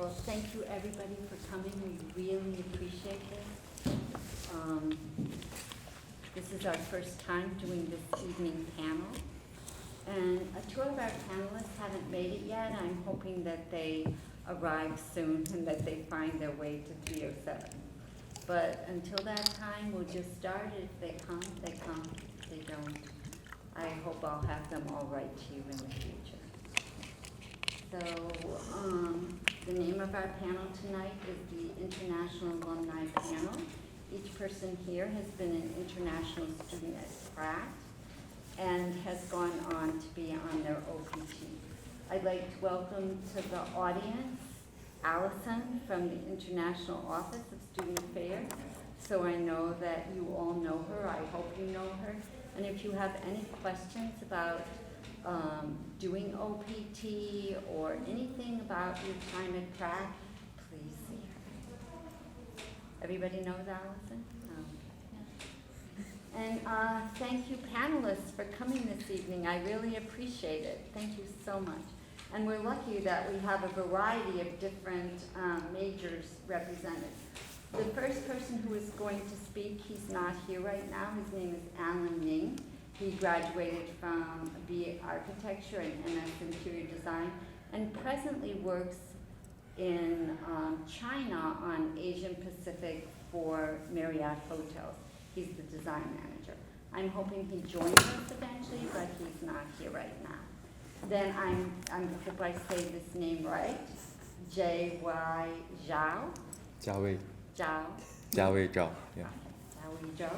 Well, thank you everybody for coming. We really appreciate this. This is our first time doing this evening panel. And two of our panelists haven't made it yet. I'm hoping that they arrive soon and that they find their way to 307. But until that time, we'll just start. If they come, they come. If they don't, I hope I'll have them all write to you in the future. So the name of our panel tonight is the International Alumni Panel. Each person here has been an international student at Pratt and has gone on to be on their OPT. I'd like to welcome to the audience Allison from the International Office of Student Affairs. So I know that you all know her. I hope you know her. And if you have any questions about doing OPT or anything about your time at Pratt, please see her. Everybody knows Allison? Okay. And thank you panelists for coming this evening. I really appreciate it. Thank you so much. And we're lucky that we have a variety of different majors represented. The first person who is going to speak, he's not here right now. His name is Alan Ning. He graduated from BA Architecture and MS Interior Design and presently works in China on Asian Pacific for Marriott Hotels. He's the design manager. I'm hoping he joins us eventually, but he's not here right now. Then I hope I say this name right, J.Y. Zhao. Jiawei. Zhao. Jiawei Zhao, yeah. Jiawei Zhao.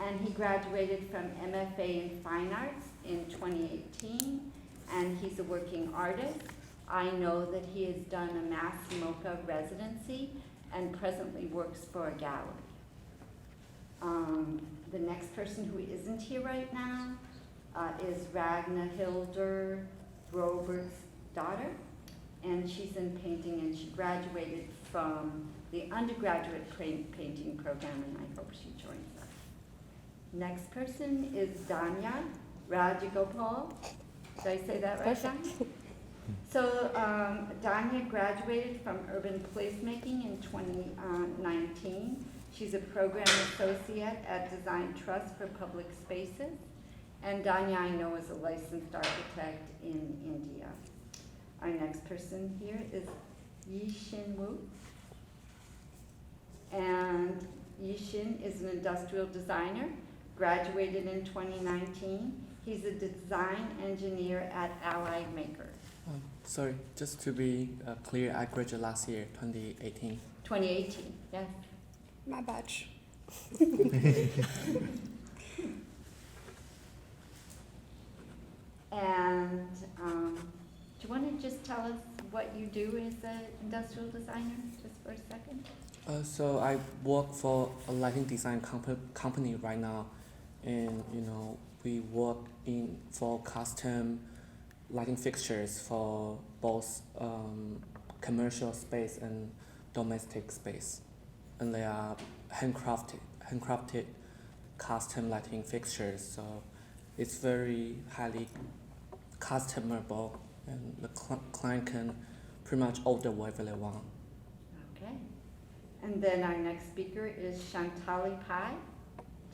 And he graduated from MFA in Fine Arts in 2018, and he's a working artist. I know that he has done a Mass MoCA residency and presently works for a gallery. The next person who isn't here right now is Ragna Hilder Robert's daughter, and she's in painting, and she graduated from the undergraduate painting program, and I hope she joins us. Next person is Danya Rajagopal. Did I say that right, Danya? So Danya graduated from Urban Placemaking in 2019. She's a program associate at Design Trust for Public Spaces. And Danya, I know, is a licensed architect in India. Our next person here is Yixin Wu. And Yixin is an industrial designer, graduated in 2019. He's a design engineer at Allied Maker. Sorry, just to be clear, I graduated last year, 2018. 2018, yes. My batch. And do you want to just tell us what you do as an industrial designer, just for a second? So I work for a lighting design company right now, and we work for custom lighting fixtures for both commercial space and domestic space, and they are handcrafted custom lighting fixtures. So it's very highly customizable, and the client can pretty much order whatever they want. Okay. And then our next speaker is Shantali Pai.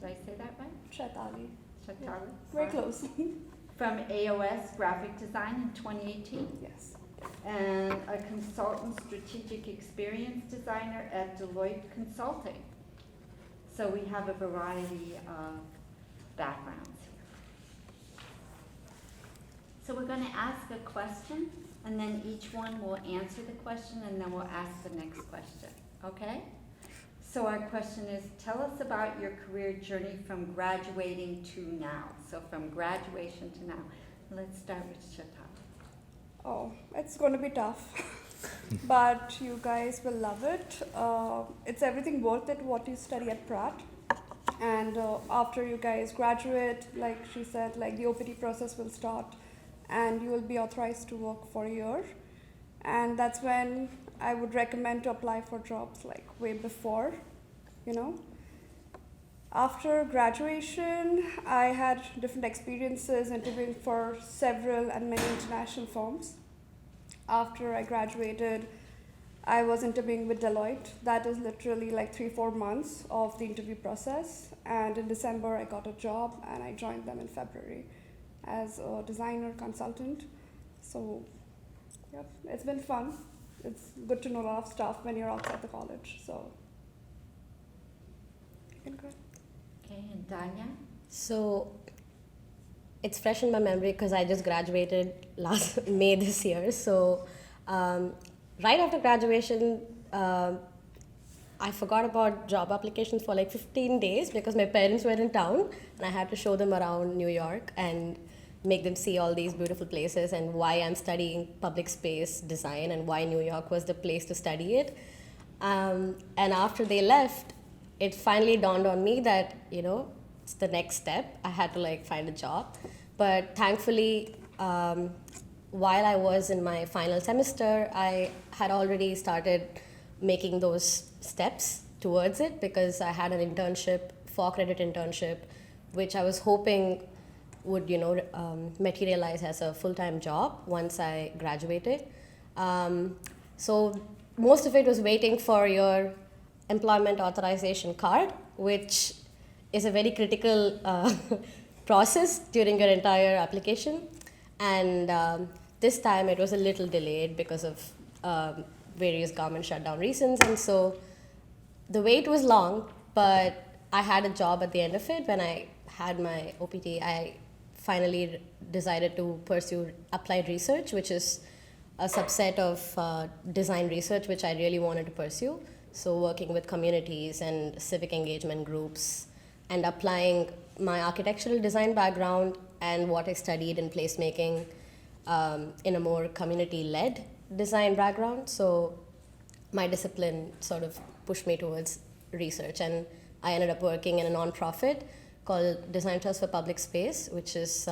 Did I say that right? Shatali. Shantali? Yeah. Very close. From AOS Graphic Design in 2018. Yes. And a consultant strategic experience designer at Deloitte Consulting. So we have a variety of backgrounds here. So we're going to ask a question, and then each one will answer the question, and then we'll ask the next question, okay? So our question is, tell us about your career journey from graduating to now. So from graduation to now. Let's start with Shantali. Oh, it's going to be tough, but you guys will love it. It's everything worth it what you study at Pratt. And after you guys graduate, like she said, like the OPT process will start, and you will be authorized to work for a year. And that's when I would recommend to apply for jobs like way before, After graduation, I had different experiences interviewing for several and many international firms. After I graduated, I was interviewing with Deloitte. That is literally like 3-4 months of the interview process. And in December, I got a job and I joined them in February as a designer consultant. So, yep, it's been fun. It's good to know a lot of stuff when you're outside the college. So, you can go. Okay, and Danya? So it's fresh in my memory because I just graduated last May this year. So right after graduation, I forgot about job applications for like 15 days because my parents were in town and I had to show them around New York and make them see all these beautiful places and why I'm studying public space design and why New York was the place to study it. And after they left, it finally dawned on me that, it's the next step. I had to like find a job. But thankfully, while I was in my final semester, I had already started making those steps towards it because I had an internship, 4-credit internship, which I was hoping would, materialize as a full-time job once I graduated. So most of it was waiting for your employment authorization card, which is a very critical process during your entire application. And this time it was a little delayed because of various government shutdown reasons. And so the wait was long, but I had a job at the end of it. When I had my OPT, I finally decided to pursue applied research, which is a subset of design research, which I really wanted to pursue. So working with communities and civic engagement groups and applying my architectural design background and what I studied in placemaking in a more community-led design background. So my discipline sort of pushed me towards research, and I ended up working in a nonprofit called Design Trust for Public Space, which is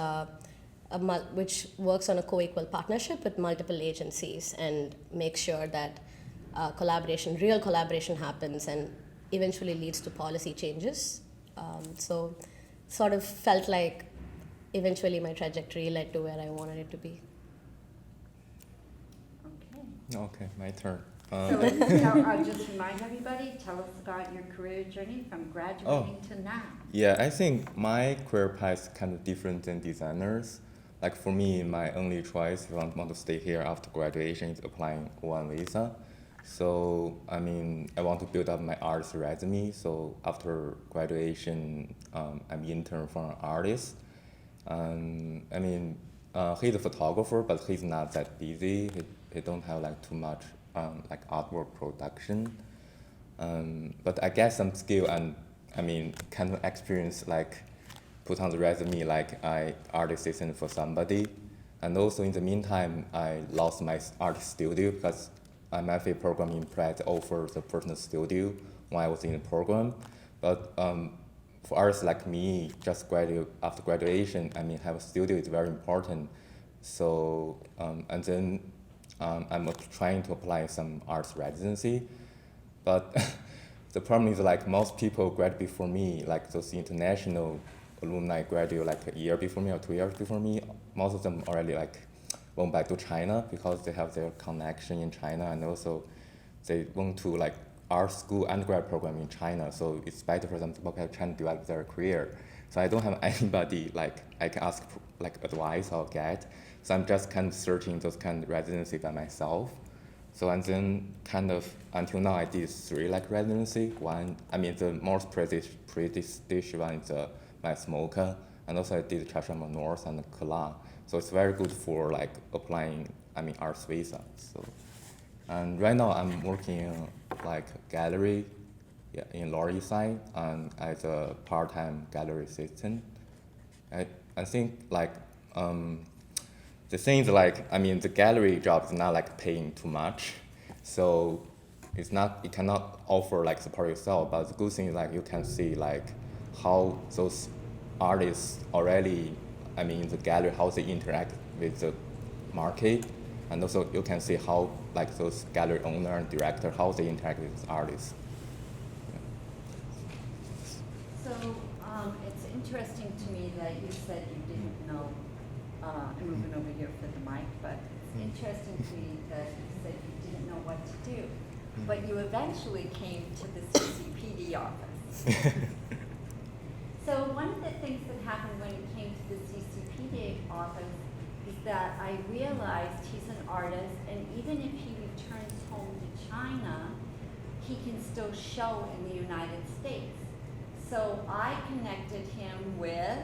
which works on a co-equal partnership with multiple agencies and makes sure that real collaboration happens and eventually leads to policy changes. So sort of felt like eventually my trajectory led to where I wanted it to be. Okay. Okay, my turn. So I'll just remind everybody, tell us about your career journey from graduating to now. Yeah, I think my career path is kind of different than designers. Like for me, my only choice if I want to stay here after graduation is applying one visa. So, I want to build up my artist resume. So after graduation, I'm intern for an artist. He's a photographer, but he's not that busy. He don't have like too much like artwork production. But I get some skill and kind of experience like put on the resume like I art assistant for somebody. And also in the meantime, I lost my art studio because my MFA program in Pratt offers a personal studio when I was in the program. But for artists like me, just after graduation, have a studio is very important. So, and then I'm trying to apply some arts residency. But the problem is like most people graduate before me, like those international alumni graduate like a year before me or 2 years before me. Most of them already like went back to China because they have their connection in China, and also they went to like art school undergrad program in China. So it's better for them to try to develop their career. So I don't have anybody like I can ask like advice or get. So I'm just kind of searching those kind of residency by myself. So and then kind of until now I did 3 like residency. One, the most prestigious one is Mass Mocha, and also I did Chashama North and Kala. So it's very good for like applying arts visa. So and right now I'm working in like gallery in Lower East Side and as a part-time gallery assistant. I think like the thing is like the gallery job is not like paying too much, so you cannot offer like support yourself. But the good thing is like you can see like how those artists already in the gallery, how they interact with the market, and also you can see how like those gallery owner and director, how they interact with artists. So it's interesting to me that you said you didn't know, I'm moving over here for the mic, but it's interesting to me that you said you didn't know what to do. But you eventually came to the CCPD office. So one of the things that happened when he came to the CCPD office is that I realized he's an artist, and even if he returns home to China, he can still show in the United States. So I connected him with,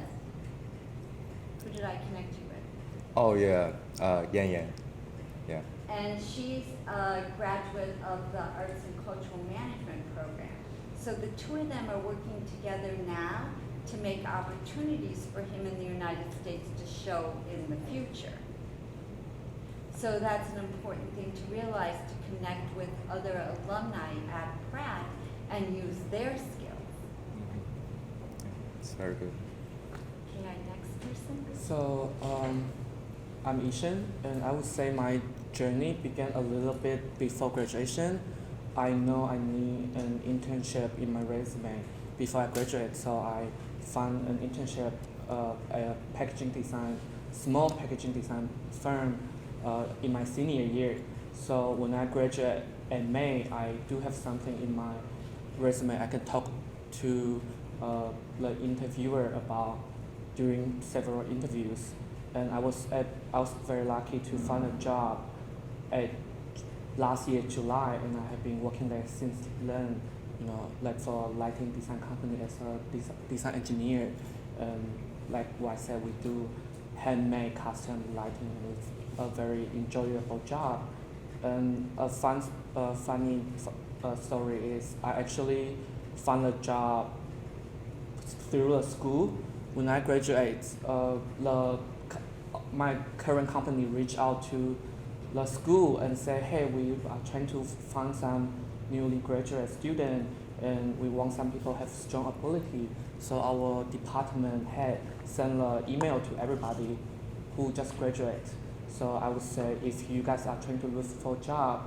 who did I connect you with? Oh yeah, Yan Yan. Yeah. And she's a graduate of the Arts and Cultural Management program. So the two of them are working together now to make opportunities for him in the United States to show in the future. So that's an important thing to realize, to connect with other alumni at Pratt and use their skills. It's very good. Okay, next person. So I'm Ishan, and I would say my journey began a little bit before graduation. I know I need an internship in my resume before I graduate, so I found an internship at a packaging design, small packaging design firm in my senior year. So when I graduate in May, I do have something in my resume I can talk to the interviewer about during several interviews. And I was very lucky to find a job at last year July, and I have been working there since then. You know, like for a lighting design company as a design engineer. Like what I said, we do handmade custom lighting. It's a very enjoyable job. And a funny story is I actually found a job through a school. When I graduate, my current company reached out to the school and said, hey, we are trying to find some newly graduate student, and we want some people have strong ability. So our department head sent an email to everybody who just graduate. So I would say if you guys are trying to look for a job,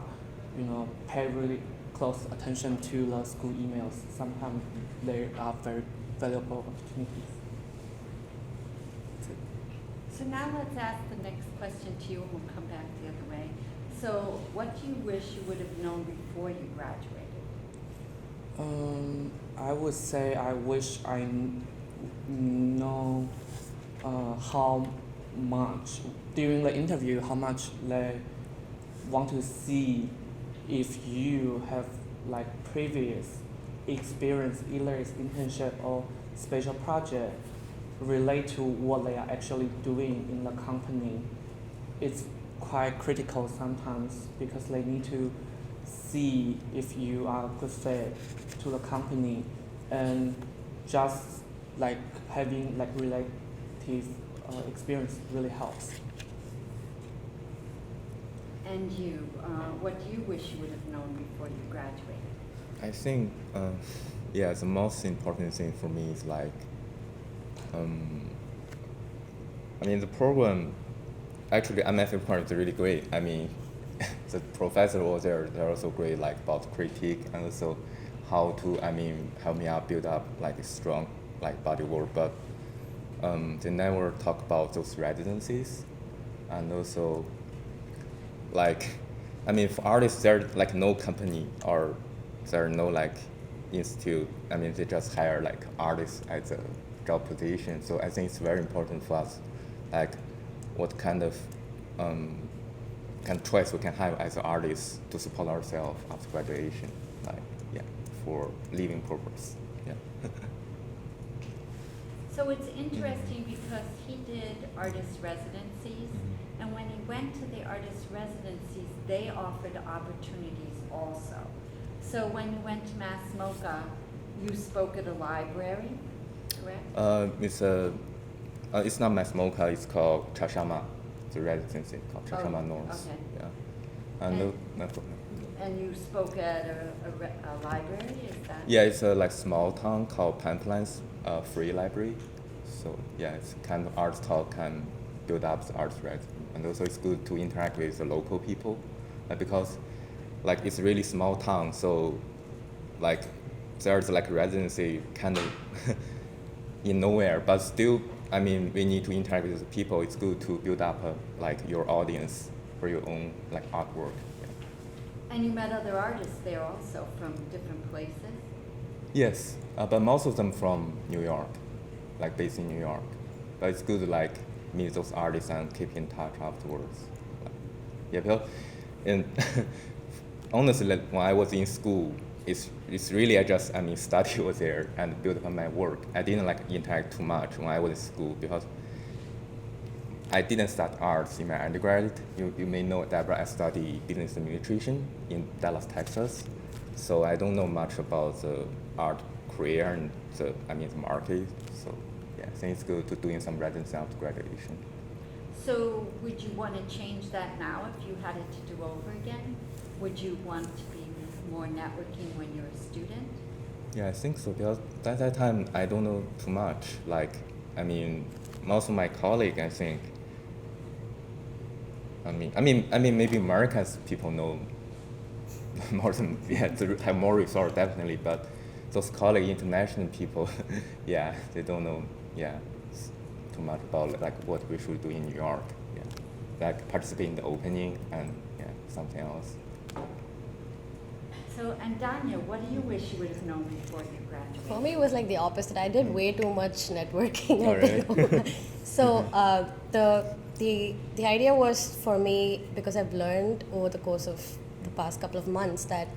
you know, pay really close attention to the school emails. Sometimes they are very valuable opportunities. So now let's ask the next question to you, and we'll come back the other way. So what do you wish you would have known before you graduated? I would say I wish I know how much, during the interview, how much they want to see if you have like previous experience, either it's internship or special project, relate to what they are actually doing in the company. It's quite critical sometimes because they need to see if you are a good fit to the company, and just like having like relative experience really helps. And you, what do you wish you would have known before you graduated? I think, yeah, the most important thing for me is like, I mean, the program, actually, MFA program is really great. I mean, the professor was there, they're also great, like about critique and also how to, I mean, help me out build up like a strong like body work, but they never talk about those residencies, and also like, I mean, for artists, there's like no company or there are no like institute. I mean, they just hire like artists as a job position. So I think it's very important for us, like what kind of choice we can have as artists to support ourselves after graduation, like yeah, for living purpose. Yeah. So it's interesting because he did artist residencies, and when he went to the artist residencies, they offered opportunities also. So when you went to Mass MoCA, you spoke at a library, correct? It's not Mass MoCA, it's called Chashama, the residency called Chashama North. Okay. Yeah. And you spoke at a library, is that? Yeah, it's a like small town called Pipelines Free Library. So yeah, it's kind of arts talk can build up the arts right, and also it's good to interact with the local people, because like it's really small town, so like there's like residency kind of in nowhere, but still, I mean, we need to interact with the people. It's good to build up like your audience for your own like artwork. Yeah. And you met other artists there also from different places? Yes, but most of them from New York, like based in New York. But it's good to like meet those artists and keep in touch afterwards. Yeah, because and honestly, like when I was in school, it's really I mean study was there and build up my work. I didn't like interact too much when I was in school because I didn't start arts in my undergrad. You may know Deborah, I studied business administration in Dallas, Texas. So I don't know much about the art career and the market. So yeah, I think it's good to doing some residency after graduation. So would you want to change that now if you had it to do over again? Would you want to be more networking when you're a student? Yeah, I think so because at that time I don't know too much. Like, I mean, most of my colleagues, I think. I mean, maybe Americans people know more than to have more resource definitely, but those colleagues, international people, yeah, they don't know, too much about like what we should do in New York, like participate in the opening and something else. So, and Danya, what do you wish you would have known before you graduated? For me, it was like the opposite. I did way too much networking. Oh, really? So the idea was for me, because I've learned over the course of the past couple of months that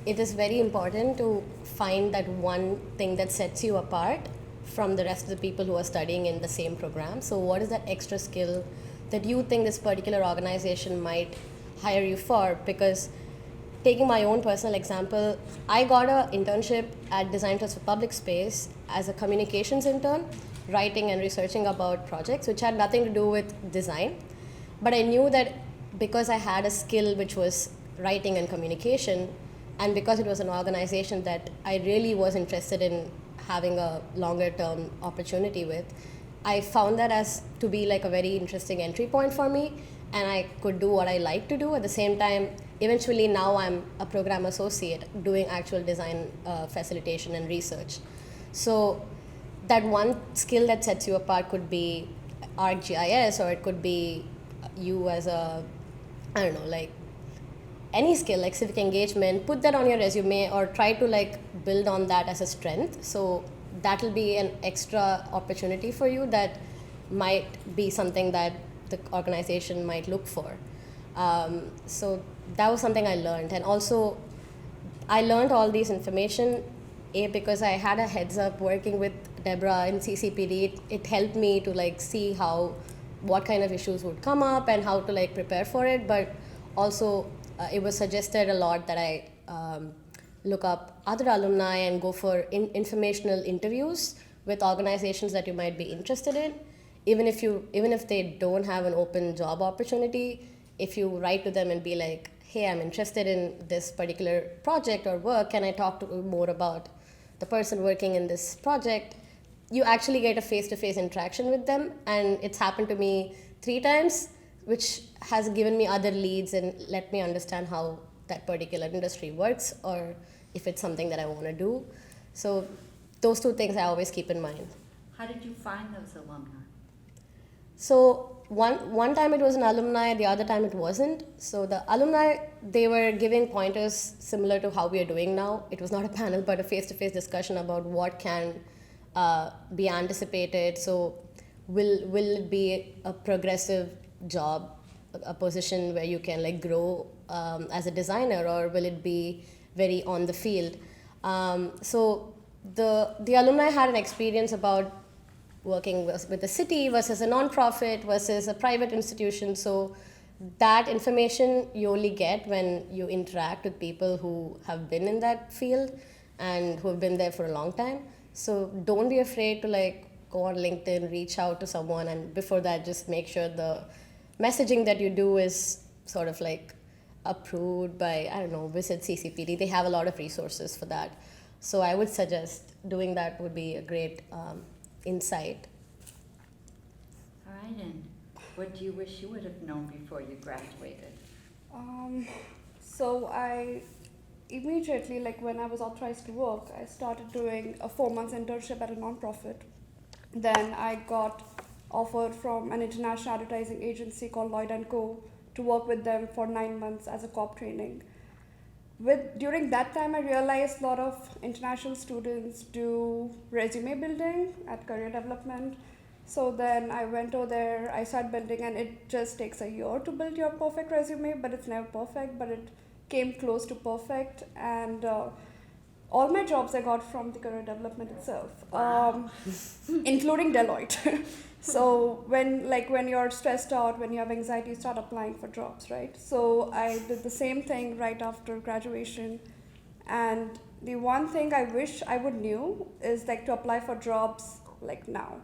it is very important to find that one thing that sets you apart from the rest of the people who are studying in the same program. So what is that extra skill that you think this particular organization might hire you for? Because taking my own personal example, I got an internship at Design Trust for Public Space as a communications intern, writing and researching about projects, which had nothing to do with design. But I knew that because I had a skill which was writing and communication, and because it was an organization that I really was interested in having a longer term opportunity with, I found that as to be like a very interesting entry point for me, and I could do what I like to do. At the same time, eventually now I'm a program associate doing actual design facilitation and research. So that one skill that sets you apart could be ArcGIS, or it could be you as a, I don't know, like any skill like civic engagement. Put that on your resume or try to like build on that as a strength. So that will be an extra opportunity for you that might be something that the organization might look for. So that was something I learned. And also I learned all these information because I had a heads up working with Deborah in CCPD. It helped me to like see what kind of issues would come up and how to like prepare for it. But also it was suggested a lot that I look up other alumni and go for informational interviews with organizations that you might be interested in. Even if they don't have an open job opportunity, if you write to them and be like, hey, I'm interested in this particular project or work, can I talk to you more about the person working in this project? You actually get a face-to-face interaction with them, and it's happened to me 3 times, which has given me other leads and let me understand how that particular industry works, or if it's something that I want to do. So those 2 things I always keep in mind. How did you find those alumni? So one time it was an alumni, the other time it wasn't. So the alumni, they were giving pointers similar to how we are doing now. It was not a panel, but a face-to-face discussion about what can be anticipated. So will it be a progressive job, a position where you can like grow as a designer, or will it be very on the field? So the alumni had an experience about working with the city versus a non-profit versus a private institution. So that information you only get when you interact with people who have been in that field and who have been there for a long time. So don't be afraid to like go on LinkedIn, reach out to someone, and before that just make sure the messaging that you do is sort of like approved by, I don't know, visit CCPD. They have a lot of resources for that. So I would suggest doing that would be a great insight. All right, and what do you wish you would have known before you graduated? So I immediately, like when I was authorized to work, I started doing a 4 months internship at a non-profit. Then I got offered from an international advertising agency called Lloyd & Co. to work with them for 9 months as a corp training. during that time, I realized a lot of international students do resume building at career development. So then I went over there, I started building, and it just takes a year to build your perfect resume, but it's never perfect, but it came close to perfect. And all my jobs I got from the career development itself, including Deloitte. So when you're stressed out, when you have anxiety, you start applying for jobs, right? So I did the same thing right after graduation, and the one thing I wish I would knew is like to apply for jobs like now,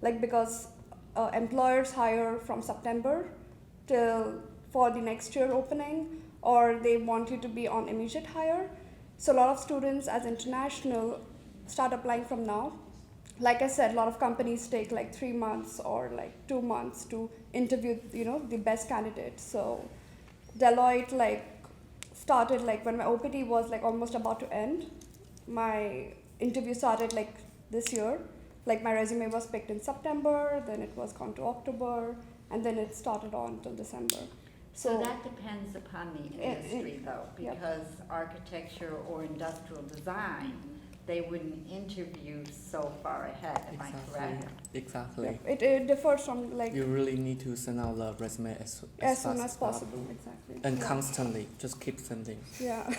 like because employers hire from September till for the next year opening, or they want you to be on immediate hire. So a lot of students as international start applying from now. Like I said, a lot of companies take like 3 months or like 2 months to interview, the best candidates. So Deloitte started when my OPT was almost about to end. My interview started this year. My resume was picked in September, then it was gone to October, and then it started on till December. So that depends upon the industry though, Yep. because architecture or industrial design, they wouldn't interview so far ahead, am I correct? Exactly. It differs from You really need to send out the resume as soon fast as possible. Exactly. And Yeah. constantly, just keep sending. Yeah.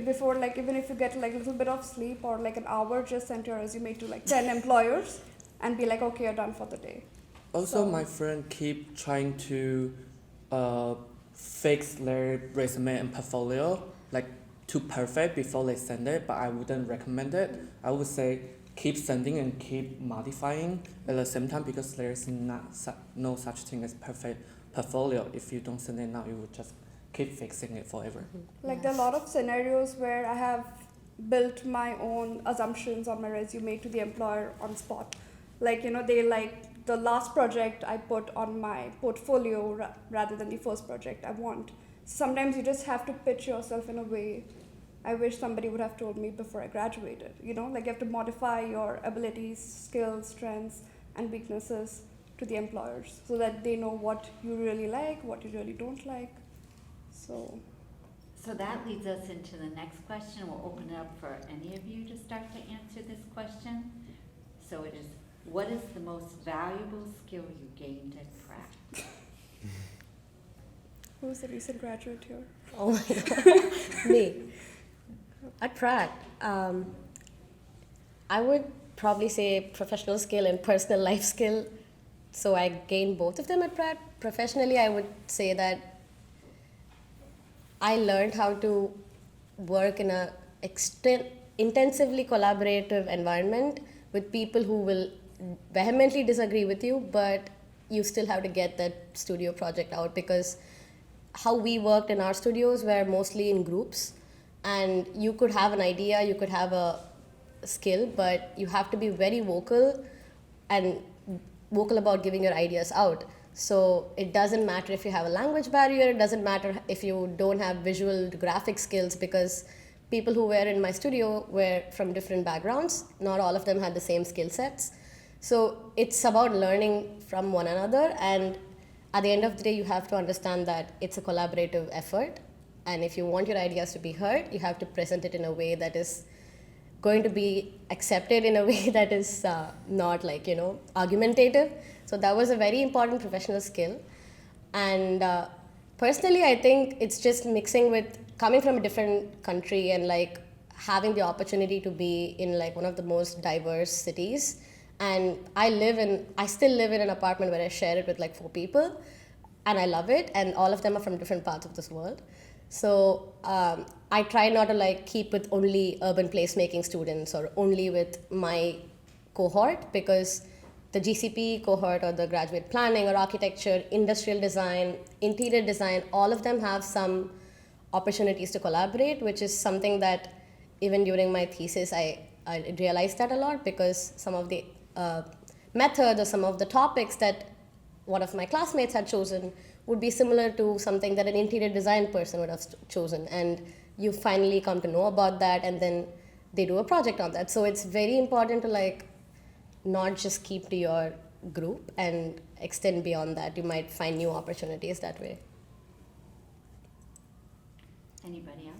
Before, even if you get a little bit of sleep or an hour, just send your resume to 10 employers and be like, okay, you're done for the day. Also, So- my friend keep trying to fix their resume and portfolio too perfect before they send it, but I wouldn't recommend it. I would say keep sending and keep modifying at the same time, because there's no such thing as perfect portfolio. If you don't send it now, you would just keep fixing it forever. There are a lot of scenarios where I have built my own assumptions on my resume to the employer on spot. They like the last project I put on my portfolio rather than the first project I want. Sometimes you just have to pitch yourself in a way I wish somebody would have told me before I graduated. You have to modify your abilities, skills, strengths, and weaknesses to the employers so that they know what you really like, what you really don't like. So that leads us into the next question. We'll open it up for any of you to start to answer this question. So it is, what is the most valuable skill you gained at Pratt? who's the recent graduate here? Oh my God, me. At Pratt, I would probably say professional skill and personal life skill. So I gained both of them at Pratt. Professionally, I would say that I learned how to work in a intensively collaborative environment with people who will vehemently disagree with you, but you still have to get that studio project out, because how we worked in our studios were mostly in groups, and you could have an idea, you could have a skill, but you have to be very vocal about giving your ideas out. So it doesn't matter if you have a language barrier, it doesn't matter if you don't have visual graphic skills, because people who were in my studio were from different backgrounds. Not all of them had the same skill sets. So it's about learning from one another, and at the end of the day, you have to understand that it's a collaborative effort. And if you want your ideas to be heard, you have to present it in a way that is going to be accepted in a way that is not argumentative. So that was a very important professional skill. And personally, I think it's just mixing with coming from a different country and having the opportunity to be in one of the most diverse cities. And I still live in an apartment where I share it with 4 people, and I love it. And all of them are from different parts of this world. So I try not to keep with only urban placemaking students or only with my cohort, because the GCP cohort or the graduate planning or architecture, industrial design, interior design, all of them have some opportunities to collaborate, which is something that even during my thesis I realized that a lot, because some of the methods or some of the topics that one of my classmates had chosen would be similar to something that an interior design person would have chosen, and you finally come to know about that, and then they do a project on that. So it's very important to not just keep to your group and extend beyond that. You might find new opportunities that way. Anybody else?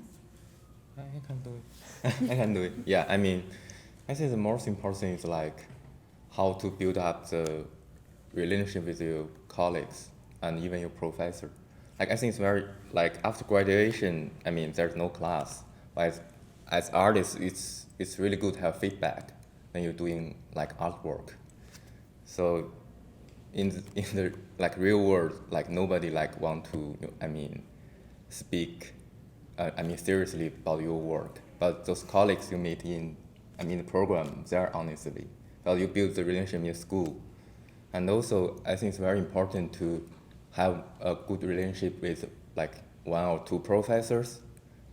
I can do it. I can do it. Yeah, I mean, I think the most important thing is like how to build up the relationship with your colleagues and even your professor. Like I think it's very like after graduation, I mean there's no class, but as artists, it's really good to have feedback when you're doing like artwork. So in the like real world, like nobody like want to I mean speak I mean seriously about your work. But those colleagues you meet in the program, they're honestly. Well, you build the relationship in school, and also I think it's very important to have a good relationship with like one or two professors.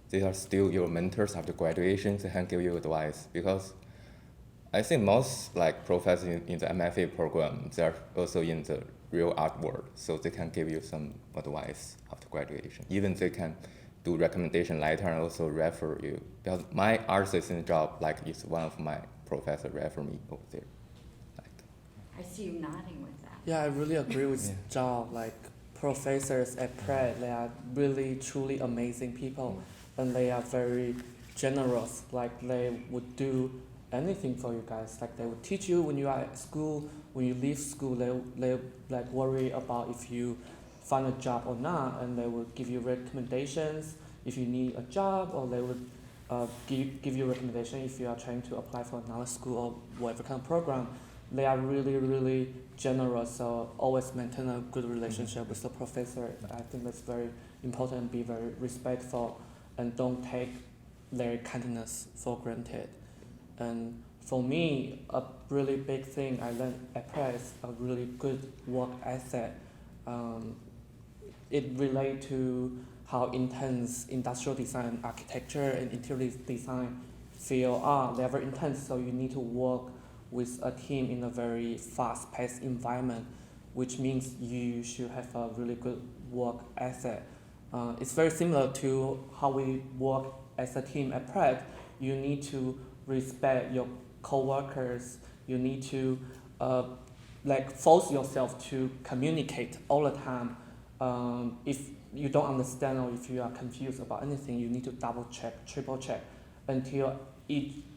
They are still your mentors after graduation. They can give you advice because I think most like professors in the MFA program, they're also in the real art world, so they can give you some advice after graduation. Even they can do recommendation letter and also refer you. Because my art assistant job, like, is one of my professor refer me over there. Like, I see you nodding with that. Yeah, I really agree with Yeah. Zhao. Like professors at Pratt, they are really truly amazing people, and they are very generous. Like they would do anything for you guys. Like they would teach you when you are at school. When you leave school, they like worry about if you find a job or not, and they will give you recommendations if you need a job, or they would give you recommendation if you are trying to apply for another school or whatever kind of program. They are really generous, so always maintain a good relationship with the professor. I think that's very important. Be very respectful and don't take their kindness for granted. And for me, a really big thing I learned at Pratt is a really good work ethic. It relates to how intense industrial design, architecture, and interior design field are. They're very intense, so you need to work with a team in a very fast-paced environment, which means you should have a really good work ethic. It's very similar to how we work as a team at Pratt. You need to respect your coworkers. You need to like force yourself to communicate all the time. If you don't understand or if you are confused about anything, you need to double check, triple check until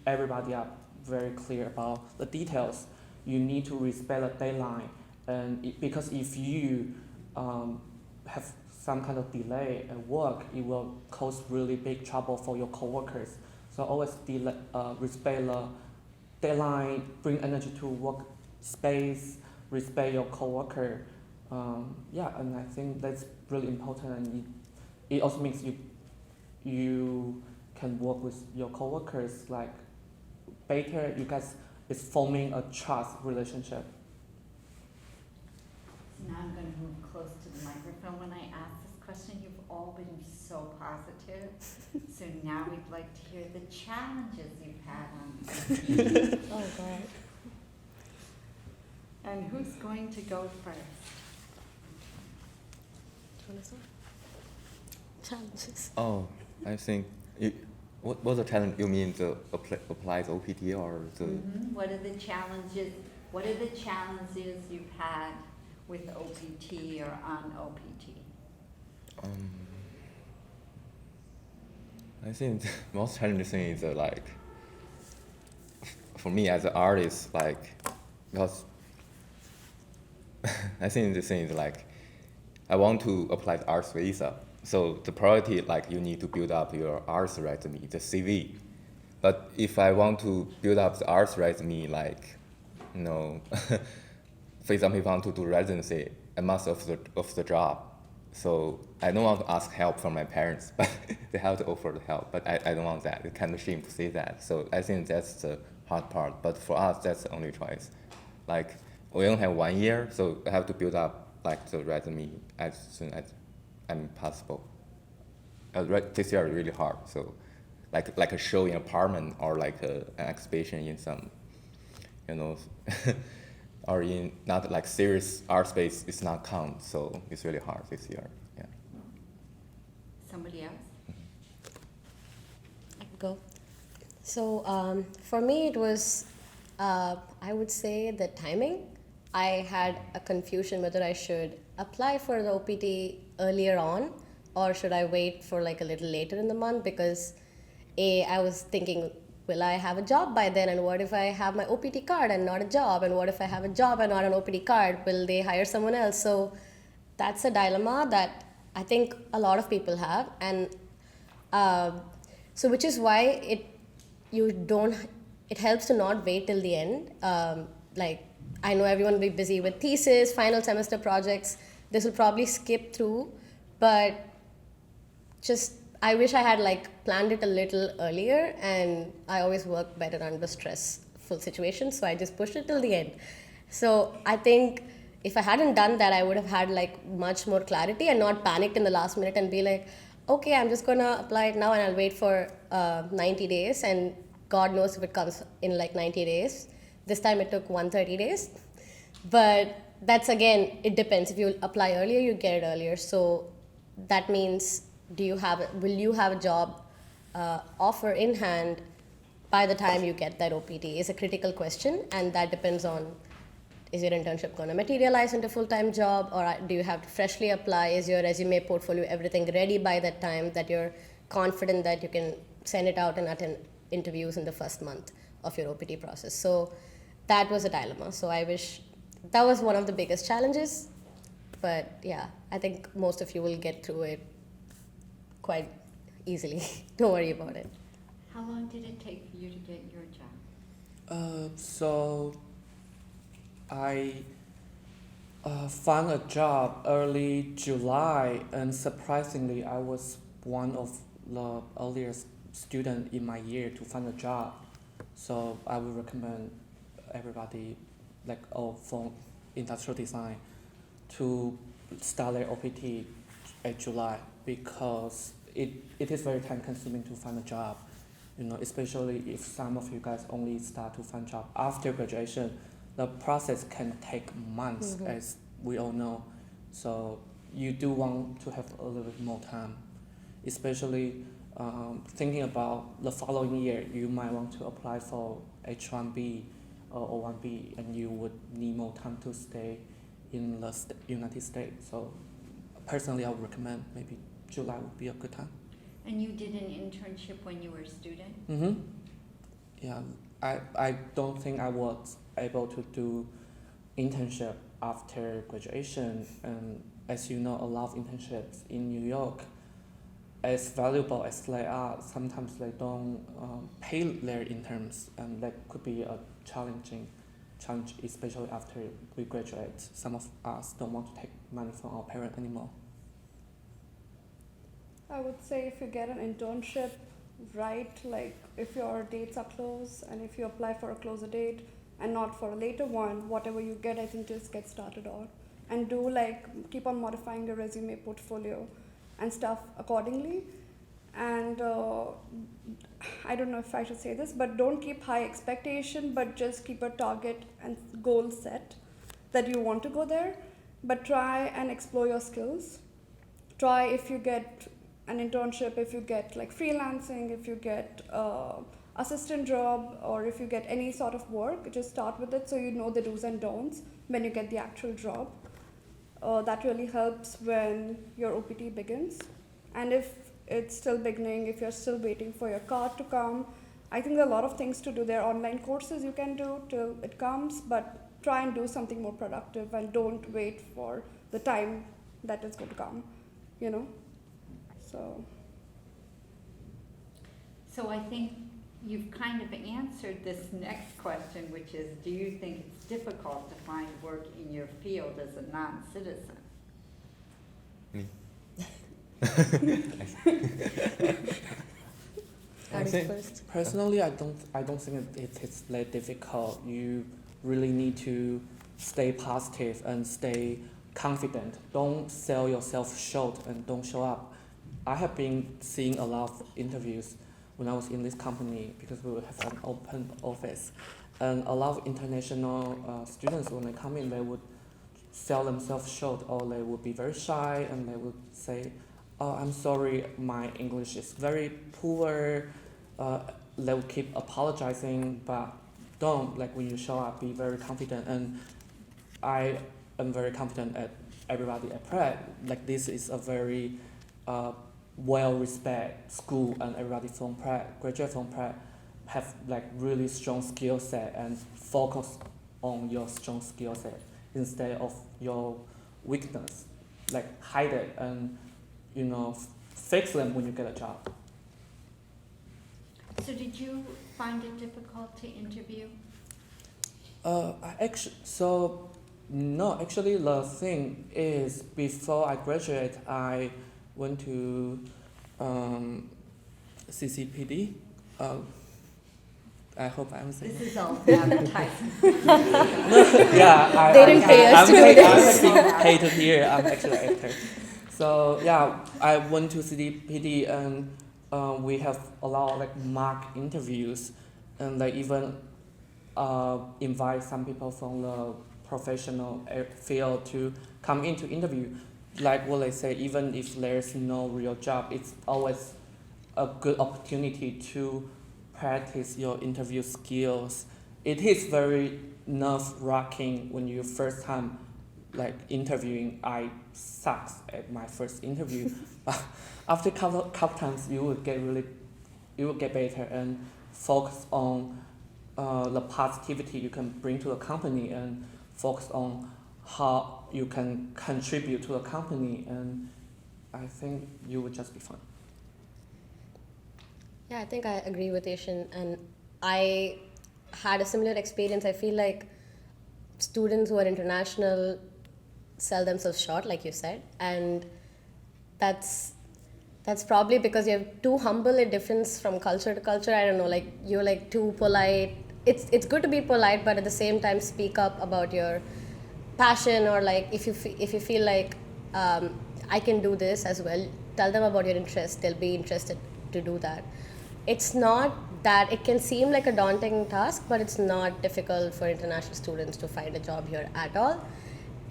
everybody are very clear about the details. You need to respect the deadline, and because if you have some kind of delay at work, it will cause really big trouble for your coworkers. So always respect the deadline, bring energy to work space, respect your coworker. Yeah, and I think that's really important, and it also means you can work with your coworkers like better. You guys is forming a trust relationship. So now I'm going to move close to the microphone when I ask this question. You've all been so positive. So now we'd like to hear the challenges you've had on. Oh God. And who's going to go first? Do you want to start? Challenges. oh, I think what's the challenge? You mean the applied OPT or the? What are the challenges? What are the challenges you've had with OPT or on OPT? I think the most challenging thing is like, for me as an artist, like, because I think the thing is like, I want to apply the arts visa. So the priority, like, you need to build up your arts resume, the CV. But if I want to build up the arts resume, like, you know, for example, if I want to do residency, I must of the job. So I don't want to ask help from my parents, but they have to offer the help. But I don't want that. It's kind of shame to say that. So I think that's the hard part. But for us, that's the only choice. Like, we only have 1 year, so I have to build up like the resume as soon as possible. This year is really hard. So, like a show in apartment or like an exhibition in some, you know, or in not like serious art space, it's not count. So it's really hard this year. Yeah. Somebody else? I can go. So for me, it was, I would say, the timing. I had a confusion whether I should apply for the OPT earlier on or should I wait for like a little later in the month? Because I was thinking, will I have a job by then? And what if I have my OPT card and not a job? And what if I have a job and not an OPT card? Will they hire someone else? So that's a dilemma that I think a lot of people have. And so which is why it helps to not wait till the end. Like, I know everyone will be busy with thesis, final semester projects. This will probably skip through, but just I wish I had like planned it a little earlier, and I always work better under stressful situations, so I just pushed it till the end. So I think if I hadn't done that, I would have had like much more clarity and not panicked in the last minute and be like, okay, I'm just gonna apply it now and I'll wait for 90 days, and God knows if it comes in like 90 days. This time it took 130 days. But that's again, it depends. If you apply earlier, you get it earlier. So that means, will you have a job offer in hand by the time you get that OPT is a critical question, and that depends on, is your internship going to materialize into a full-time job, or do you have to freshly apply? Is your resume, portfolio, everything ready by that time that you're confident that you can send it out and attend interviews in the first month of your OPT process? So that was a dilemma. So I wish that was one of the biggest challenges. But yeah, I think most of you will get through it quite easily. Don't worry about it. How long did it take for you to get your job? So I found a job early July, and surprisingly, I was one of the earliest student in my year to find a job. So I would recommend everybody, like for industrial design, to start their OPT at July, because it is very time consuming to find a job. Especially if some of you guys only start to find job after graduation, the process can take months, as we all know. So you do want to have a little bit more time, especially thinking about the following year. You might want to apply for H1B or O1B, and you would need more time to stay in the United States. So personally, I would recommend maybe July would be a good time. And you did an internship when you were a student? Mm-hmm. Yeah, I don't think I was able to do internship after graduation, and as you know, a lot of internships in New York, as valuable as they are, sometimes they don't pay their interns, and that could be a challenge, especially after we graduate. Some of us don't want to take money from our parents anymore. I would say if you get an internship right, like if your dates are close and if you apply for a closer date and not for a later one, whatever you get, I think just get started on. And keep on modifying your resume, portfolio and stuff accordingly. And I don't know if I should say this, but don't keep high expectation, but just keep a target and goal set that you want to go there. But try and explore your skills. Try, if you get an internship, if you get like freelancing, if you get assistant job, or if you get any sort of work, just start with it so you know the do's and don'ts when you get the actual job. That really helps when your OPT begins. And if it's still beginning, if you're still waiting for your card to come, I think there are a lot of things to do. There are online courses you can do till it comes, but try and do something more productive and don't wait for the time that it's going to come, So I think you've kind of answered this next question, which is, do you think it's difficult to find work in your field as a non-citizen? Me. Personally, I don't think it's that difficult. You really need to stay positive and stay confident. Don't sell yourself short and don't show up. I have been seeing a lot of interviews when I was in this company, because we have an open office, and a lot of international students, when they come in, they would sell themselves short, or they would be very shy and they would say, "Oh, I'm sorry, my English is very poor." They would keep apologizing, but don't, like, when you show up, be very confident. And I am very confident at everybody at Pratt. Like, this is a very well-respected school and everybody from Pratt, graduate from Pratt, have like really strong skill set and focus on your strong skill set instead of your weakness. Like hide it and fix them when you get a job. So did you find it difficult to interview? Actually, the thing is, before I graduate, I went to CCPD. I hope I'm saying. This is all advertising. Yeah, They didn't pay us to do this. I'm being paid here. I'm actually an actor. So yeah, I went to CCPD and we have a lot of like mock interviews, and they even invite some people from the professional field to come in to interview. Like what they say, even if there's no real job, it's always a good opportunity to practice your interview skills. It is very nerve-wracking when you first time like interviewing. I sucked at my first interview. After a couple times, you will get better and focus on the positivity you can bring to the company and focus on how you can contribute to the company, and I think you will just be fine. Yeah, I think I agree with Ishan, and I had a similar experience. I feel like students who are international sell themselves short, like you said, and that's probably because you're too humble. A difference from culture to culture. I don't know, like you're like too polite. It's good to be polite, but at the same time speak up about your passion, or like if you feel like I can do this as well, tell them about your interest. They'll be interested to do that. It's not that it can seem like a daunting task, but it's not difficult for international students to find a job here at all.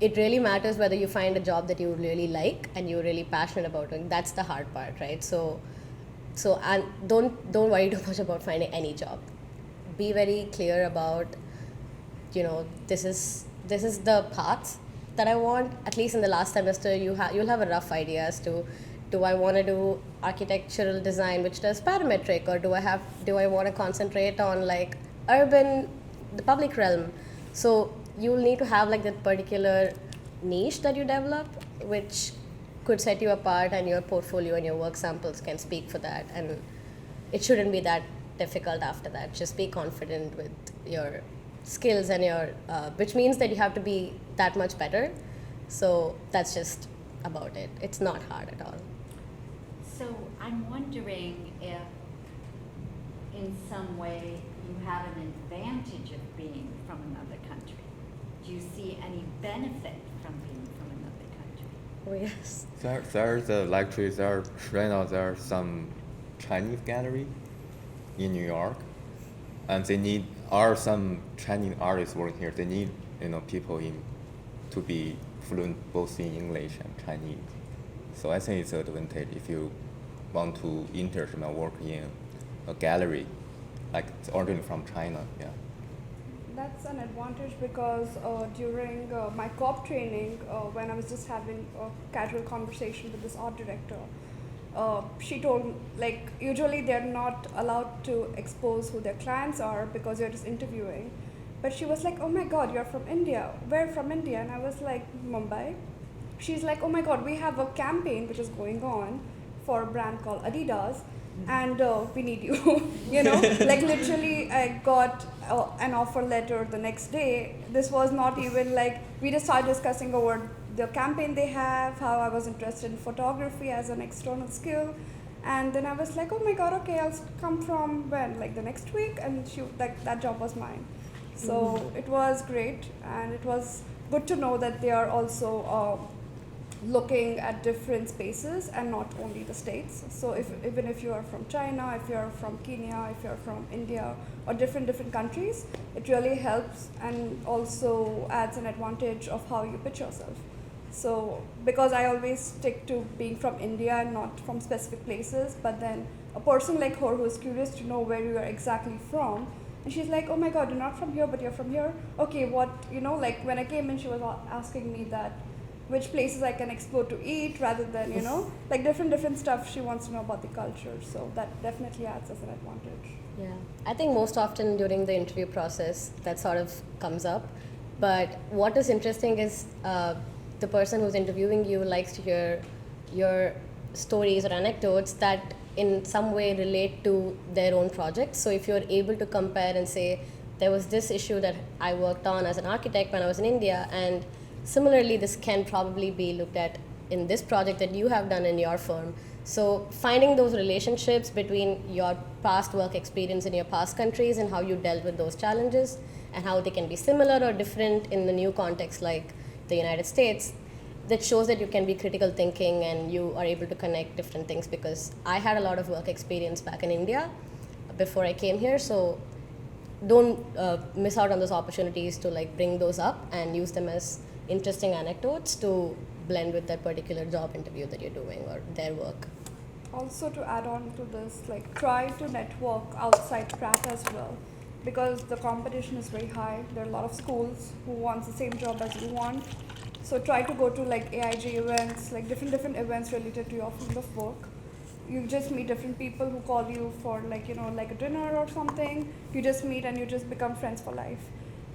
It really matters whether you find a job that you really like and you're really passionate about doing. That's the hard part, right? So and don't worry too much about finding any job. Be very clear about, this is the path that I want. At least in the last semester, you'll have a rough idea as to, do I want to do architectural design which does parametric, or do I want to concentrate on like the public realm? So you'll need to have like that particular niche that you develop, which could set you apart, and your portfolio and your work samples can speak for that. And it shouldn't be that difficult after that. Just be confident with your skills and your, which means that you have to be that much better. So that's just about it. It's not hard at all. So I'm wondering if in some way you have an advantage of being from another country. Do you see any benefit from being from another country? Oh, yes. There's right now there are some Chinese gallery in New York, and some Chinese artists working here. They need people to be fluent both in English and Chinese. So I think it's an advantage if you want to international work in a gallery, like ordering from China. Yeah. That's an advantage because during my co-op training, when I was just having a casual conversation with this art director, she told, like, usually they're not allowed to expose who their clients are because you're just interviewing. But she was like, oh my God, you're from India. Where from India? And I was like, Mumbai. She's like, oh my God, we have a campaign which is going on for a brand called Adidas, and we need you. Like literally I got an offer letter the next day. This was not even like, we just started discussing over the campaign they have, how I was interested in photography as an external skill. And then I was like, oh my God, okay, I'll come from when? Like the next week? And that job was mine. So it was great, and it was good to know that they are also looking at different spaces and not only the States. So even if you are from China, if you are from Kenya, if you are from India, or different countries, it really helps and also adds an advantage of how you pitch yourself. So because I always stick to being from India and not from specific places, but then a person like her who is curious to know where you are exactly from, and she's like, oh my God, you're not from here, but you're from here. Okay, what, like when I came in, she was asking me that, which places I can explore to eat rather than, you know, like different stuff she wants to know about the culture. So that definitely adds as an advantage. Yeah, I think most often during the interview process that sort of comes up. But what is interesting is the person who's interviewing you likes to hear your stories or anecdotes that in some way relate to their own project. So if you're able to compare and say, there was this issue that I worked on as an architect when I was in India, and similarly, this can probably be looked at in this project that you have done in your firm. So finding those relationships between your past work experience in your past countries and how you dealt with those challenges and how they can be similar or different in the new context like the United States, that shows that you can be critical thinking and you are able to connect different things, because I had a lot of work experience back in India before I came here. So don't miss out on those opportunities to like bring those up and use them as interesting anecdotes to blend with that particular job interview that you're doing or their work. Also, to add on to this, like try to network outside Pratt as well, because the competition is very high. There are a lot of schools who want the same job as you want. So try to go to like AIG events, like different events related to your field of work. You just meet different people who call you for like, you know, like a dinner or something. You just meet and you just become friends for life.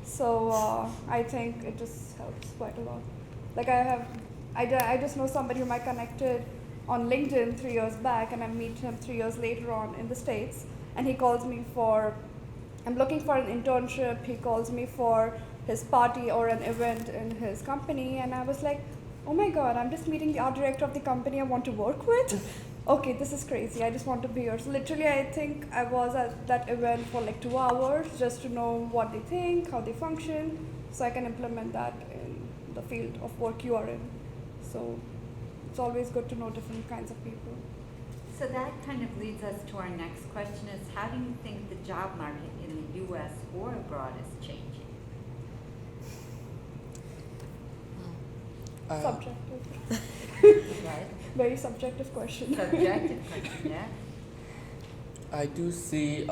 So I think it just helps quite a lot. Like I just know somebody whom I connected on LinkedIn 3 years back, and I meet him 3 years later on in the States, and he calls me for, I'm looking for an internship. He calls me for his party or an event in his company, and I was like, oh my god, I'm just meeting the art director of the company I want to work with. Okay, this is crazy, I just want to be here. So literally I think I was at that event for like 2 hours just to know what they think, how they function, so I can implement that in the field of work you are in. So it's always good to know different kinds of people. So that kind of leads us to our next question is, how do you think the job market in the U.S. or abroad is changing? Subjective. Right? Very subjective question. Subjective question, yeah. I do see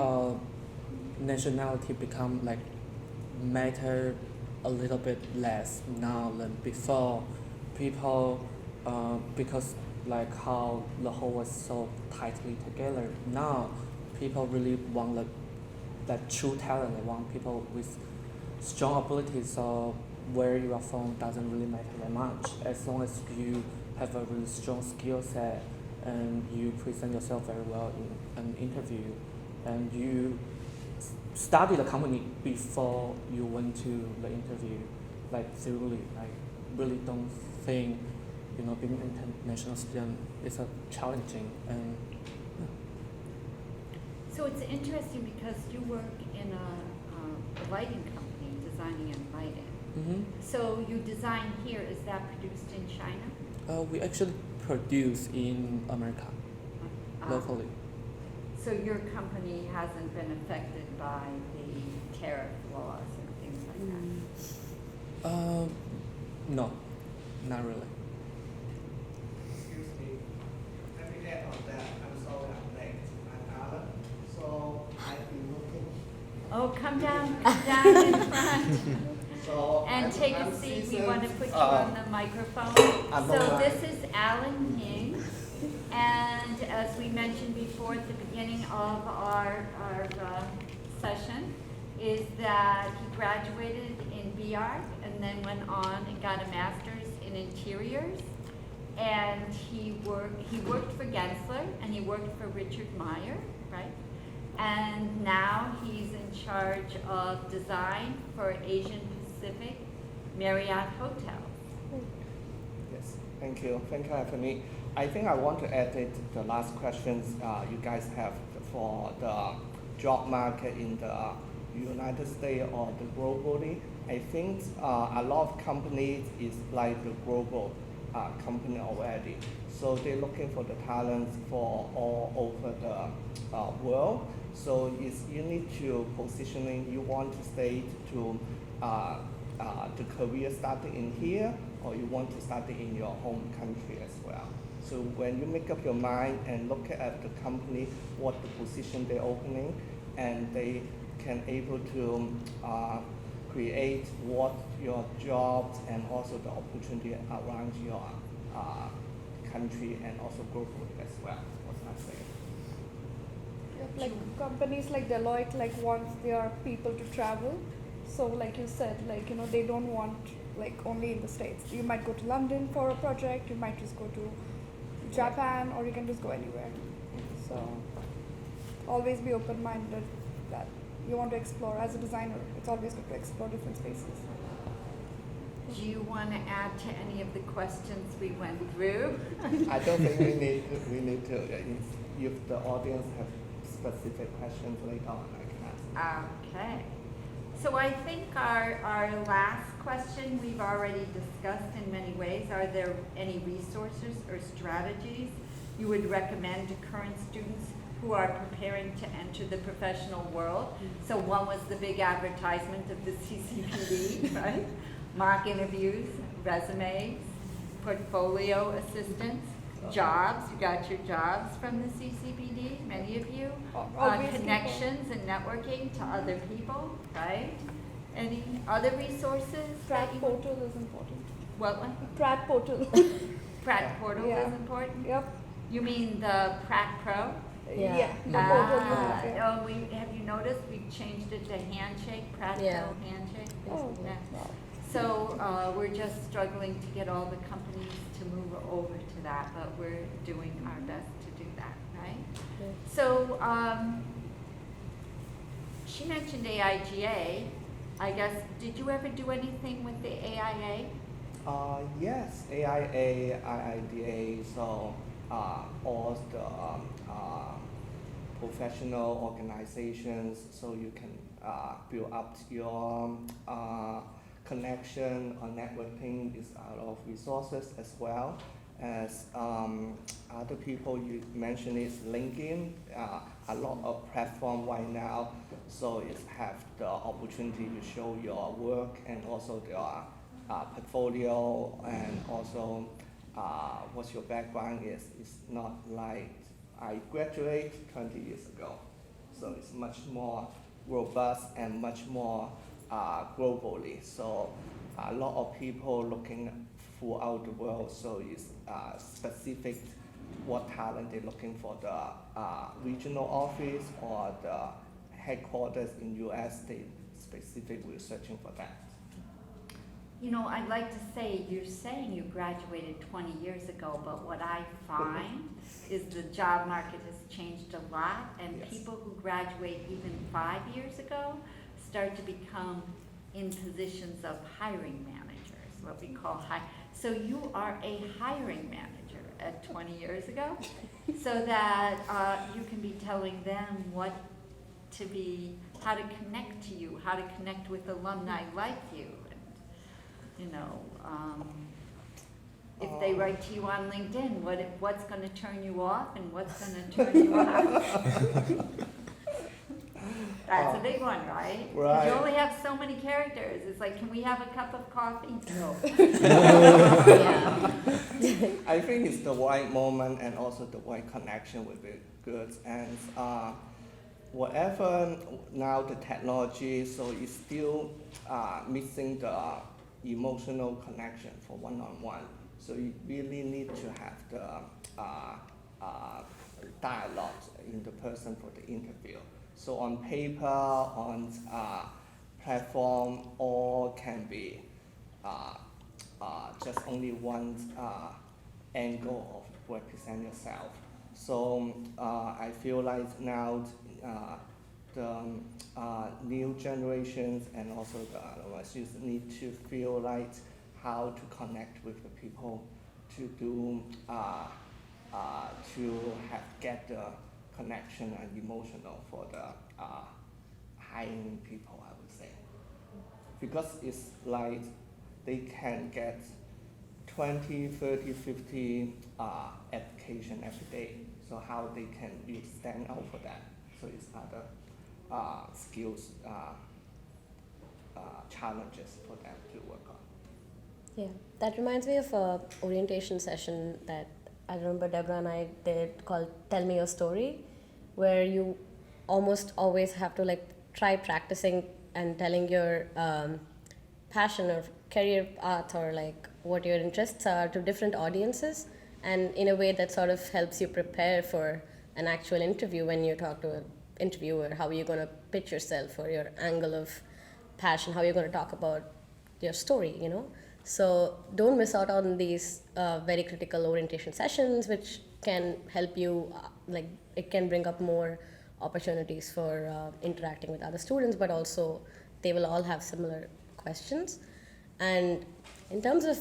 nationality become like matter a little bit less now than before. People, because like how the whole was so tightly together. Now, people really want that true talent. They want people with strong abilities. So where you are from doesn't really matter that much, as long as you have a really strong skill set and you present yourself very well in an interview, and you study the company before you went to the interview, like thoroughly. I really don't think, you know, being an international student is a challenging. And So it's interesting because you work in a lighting company, designing and lighting. So you design here, is that produced in China? we actually produce in America, locally. So your company hasn't been affected by the tariff laws and things like that? No, not really. Excuse me. Let me add on that. I'm sorry I'm late. I'm Alan. So I've been looking. Oh, come down in front. So And take a I'm seat, we seasoned, want to put you on the microphone. So Alumni. this is Alan Ying, and as we mentioned before at the beginning of our session, is that he graduated in BArch and then went on and got a master's in interiors. And he worked for Gensler and he worked for Richard Meyer, right? And now he's in charge of design for Asian Pacific Marriott Hotels. Yes, thank you. Thank you for having me. I think I want to add it to the last questions you guys have for the job market in the United States or the globally. I think a lot of companies is like the global company already. So they're looking for the talents for all over the world. So you need to positioning, you want to stay to the career starting in here, or you want to start it in your home country as well. So when you make up your mind and look at the company, what the position they're opening, and they can able to create what your jobs and also the opportunity around your country and also globally as well. What can I say? Yeah, like companies like Deloitte like wants their people to travel. So like you said, like they don't want like only in the States. You might go to London for a project, you might just go to Japan, or you can just go anywhere. So always be open-minded that you want to explore. As a designer, it's always good to explore different spaces. Do you want to add to any of the questions we went through? I don't think we need to. If the audience have specific questions later on, I can ask. Okay. So I think our last question we've already discussed in many ways. Are there any resources or strategies you would recommend to current students who are preparing to enter the professional world? So one was the big advertisement of the CCPD, right? Mock interviews, resumes, portfolio assistance, jobs. You got your jobs from the CCPD, many of you. Obviously, Connections and networking to other people, right? Any other resources? Pratt that you- portal is important. What one? Pratt portal. Pratt portal Yeah. is important? Yep. You mean the Pratt Pro? Yeah. The portal you have. Yeah. Oh, have you noticed we've changed it to Handshake, Pratt Yeah. Pro Handshake? Oh, Yeah. wow. So we're just struggling to get all the companies to move over to that, but we're doing our best to do that, right? Yeah. So she mentioned AIGA. I guess, did you ever do anything with the AIA? Yes, AIA, IIDA, so all the professional organizations, so you can build up your connection or networking is a lot of resources as well as other people you mentioned is LinkedIn, a lot of platform right now, so it have the opportunity to show your work and also your portfolio and also what your background is. It's not like I graduated 20 years ago, so it's much more robust and much more globally. So a lot of people looking throughout the world, so it's specific what talent they're looking for the regional office or the headquarters in US, they specifically searching for that. You know, I'd like to say, you're saying you graduated 20 years ago, but what I find is the job market has changed a lot, and Yes. people who graduate even 5 years ago start to become in positions of hiring managers, what we call So you are a hiring manager at 20 years ago, so that you can be telling them what to be, how to connect to you, how to connect with alumni like you. You know, if they write to you on LinkedIn, what's going to turn you off and what's going to turn you on? That's a big one, right? 'Cause Right. you only have so many characters. It's like, can we have a cup of coffee? No. Yeah. I think it's the right moment and also the right connection with the goods and whatever now the technology, so it's still missing the emotional connection for one-on-one. So you really need to have the dialogue in the person for the interview. So on paper, on platform, all can be just only one angle of represent yourself. So I feel like now the new generations and also the youth need to feel like how to connect with the people to do get the connection and emotional for the hiring people, I would say, because it's like they can get 20, 30, 50 application every day. So how they can really stand out for that? So it's other skills challenges for them to work on. Yeah, that reminds me of a orientation session that I remember Deborah and I did called Tell Me Your Story, where you almost always have to like try practicing and telling your passion or career path or like what your interests are to different audiences, and in a way that sort of helps you prepare for an actual interview. When you talk to an interviewer, how you're going to pitch yourself or your angle of passion, how you're going to talk about your story, you know. So don't miss out on these very critical orientation sessions, which can help you, like it can bring up more opportunities for interacting with other students, but also they will all have similar questions. And in terms of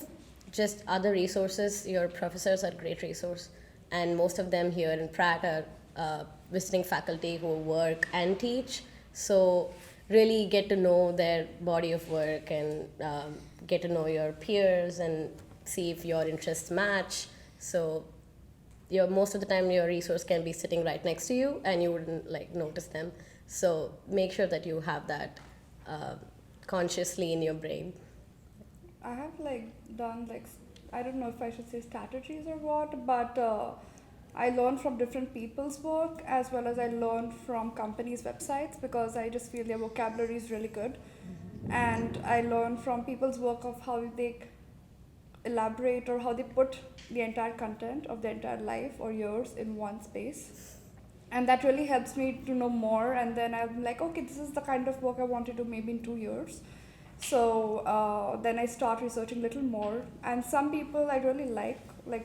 just other resources, your professors are a great resource, and most of them here in Pratt are visiting faculty who work and teach. So really get to know their body of work and get to know your peers and see if your interests match. So most of the time your resource can be sitting right next to you and you wouldn't like notice them. So make sure that you have that consciously in your brain. I have like done like I don't know if I should say strategies or what, but I learn from different people's work as well as I learn from companies' websites, because I just feel their vocabulary is really good, and I learn from people's work of how they elaborate or how they put the entire content of their entire life or years in one space, and that really helps me to know more. And then I'm like, okay, this is the kind of work I want to do maybe in 2 years. So then I start researching a little more. And some people I really like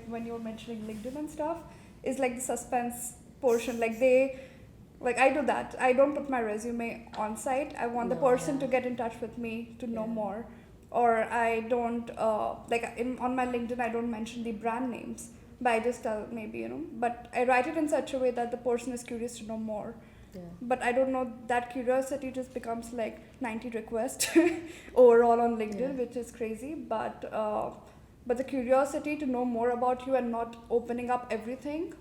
when you were mentioning LinkedIn and stuff, is like the suspense portion. Like I do that. I don't put my resume on site. I want the person to get in touch with me to know more. Or I don't, on my LinkedIn, I don't mention the brand names, but I just tell maybe, you know, but I write it in such a way that the person is curious to know more. Yeah. But I don't know, that curiosity just becomes like 90 requests overall on LinkedIn, which is crazy. But the curiosity to know more about you and not opening up everything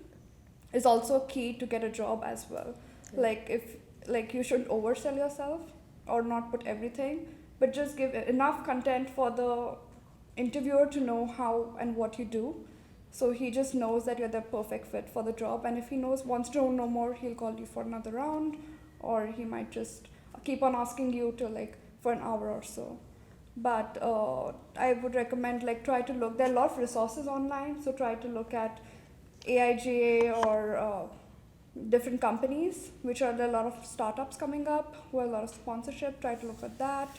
is also key to get a job as well. Like you shouldn't oversell yourself or not put everything, but just give enough content for the interviewer to know how and what you do. So he just knows that you're the perfect fit for the job. And if he wants to know more, he'll call you for another round, or he might just keep on asking you to for an hour or so. But I would recommend try to look. There are a lot of resources online, so try to look at AIGA or different companies, which are there are a lot of startups coming up who have a lot of sponsorship. Try to look at that,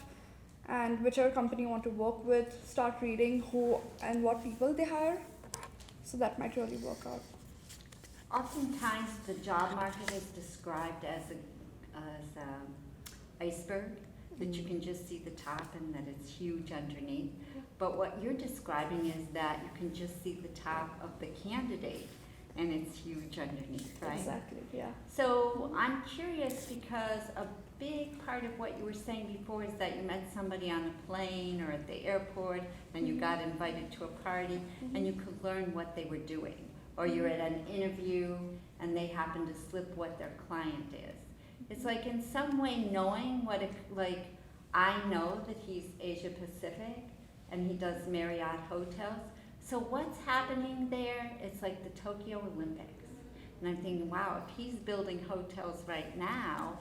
and whichever company you want to work with, start reading who and what people they hire. So that might really work out. Oftentimes, the job market is described as a iceberg, that you can just see the top and that it's huge underneath. But what you're describing is that you can just see the top of the candidate and it's huge underneath, right? Exactly, yeah. So I'm curious, because a big part of what you were saying before is that you met somebody on a plane or at the airport and you got invited to a party and you could learn what they were doing. Or you're at an interview and they happen to slip what their client is. It's like in some way knowing what I know that he's Asia Pacific and he does Marriott hotels. So what's happening there? It's like the Tokyo Olympics. And I'm thinking, wow, if he's building hotels right now,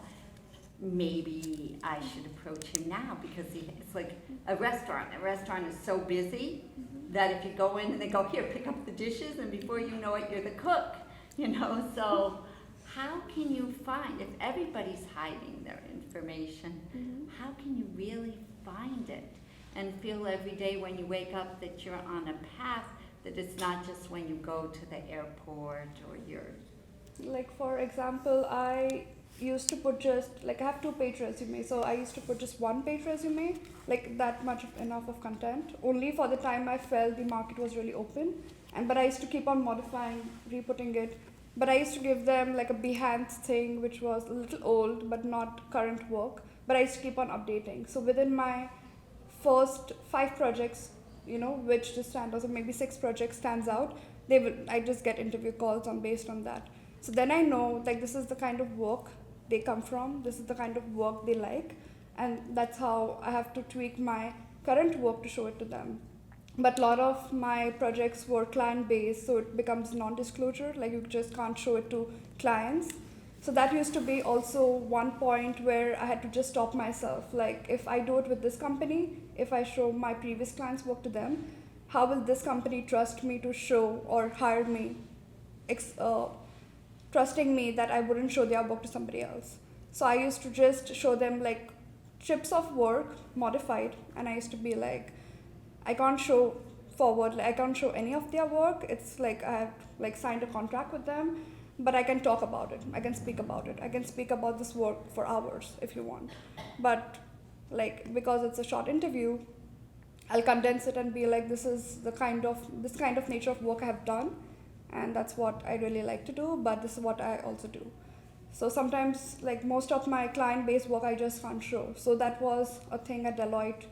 maybe I should approach him now, because it's like a restaurant. A restaurant is so busy that if you go in and they go, here, pick up the dishes, and before you know it, you're the cook, you know? So how can you find, if everybody's hiding their information, how can you really find it and feel every day when you wake up that you're on a path, that it's not just when you go to the airport or you're... For example, I used to put just I have 2-page resume, so I used to put just 1-page resume, that much enough of content, only for the time I felt the market was really open. But I used to keep on modifying, re-putting it. But I used to give them a Behance thing, which was a little old but not current work, but I used to keep on updating. So within my first 5 projects, which just stand out, so maybe 6 projects stands out, I just get interview calls based on that. So then I know this is the kind of work they come from, this is the kind of work they like, and that's how I have to tweak my current work to show it to them. But a lot of my projects were client based, so it becomes non-disclosure, you just can't show it to clients. So that used to be also one point where I had to just stop myself. Like, if I do it with this company, if I show my previous clients' work to them, how will this company trust me to show or hire me, trusting me that I wouldn't show their work to somebody else? So I used to just show them like chips of work modified, and I used to be like, I can't show forward, like I can't show any of their work. It's like I have like signed a contract with them, but I can talk about it. I can speak about it. I can speak about this work for hours if you want. But like, because it's a short interview, I'll condense it and be like, this is this kind of nature of work I have done, and that's what I really like to do, but this is what I also do. So sometimes, like most of my client-based work, I just can't show. So that was a thing at Deloitte.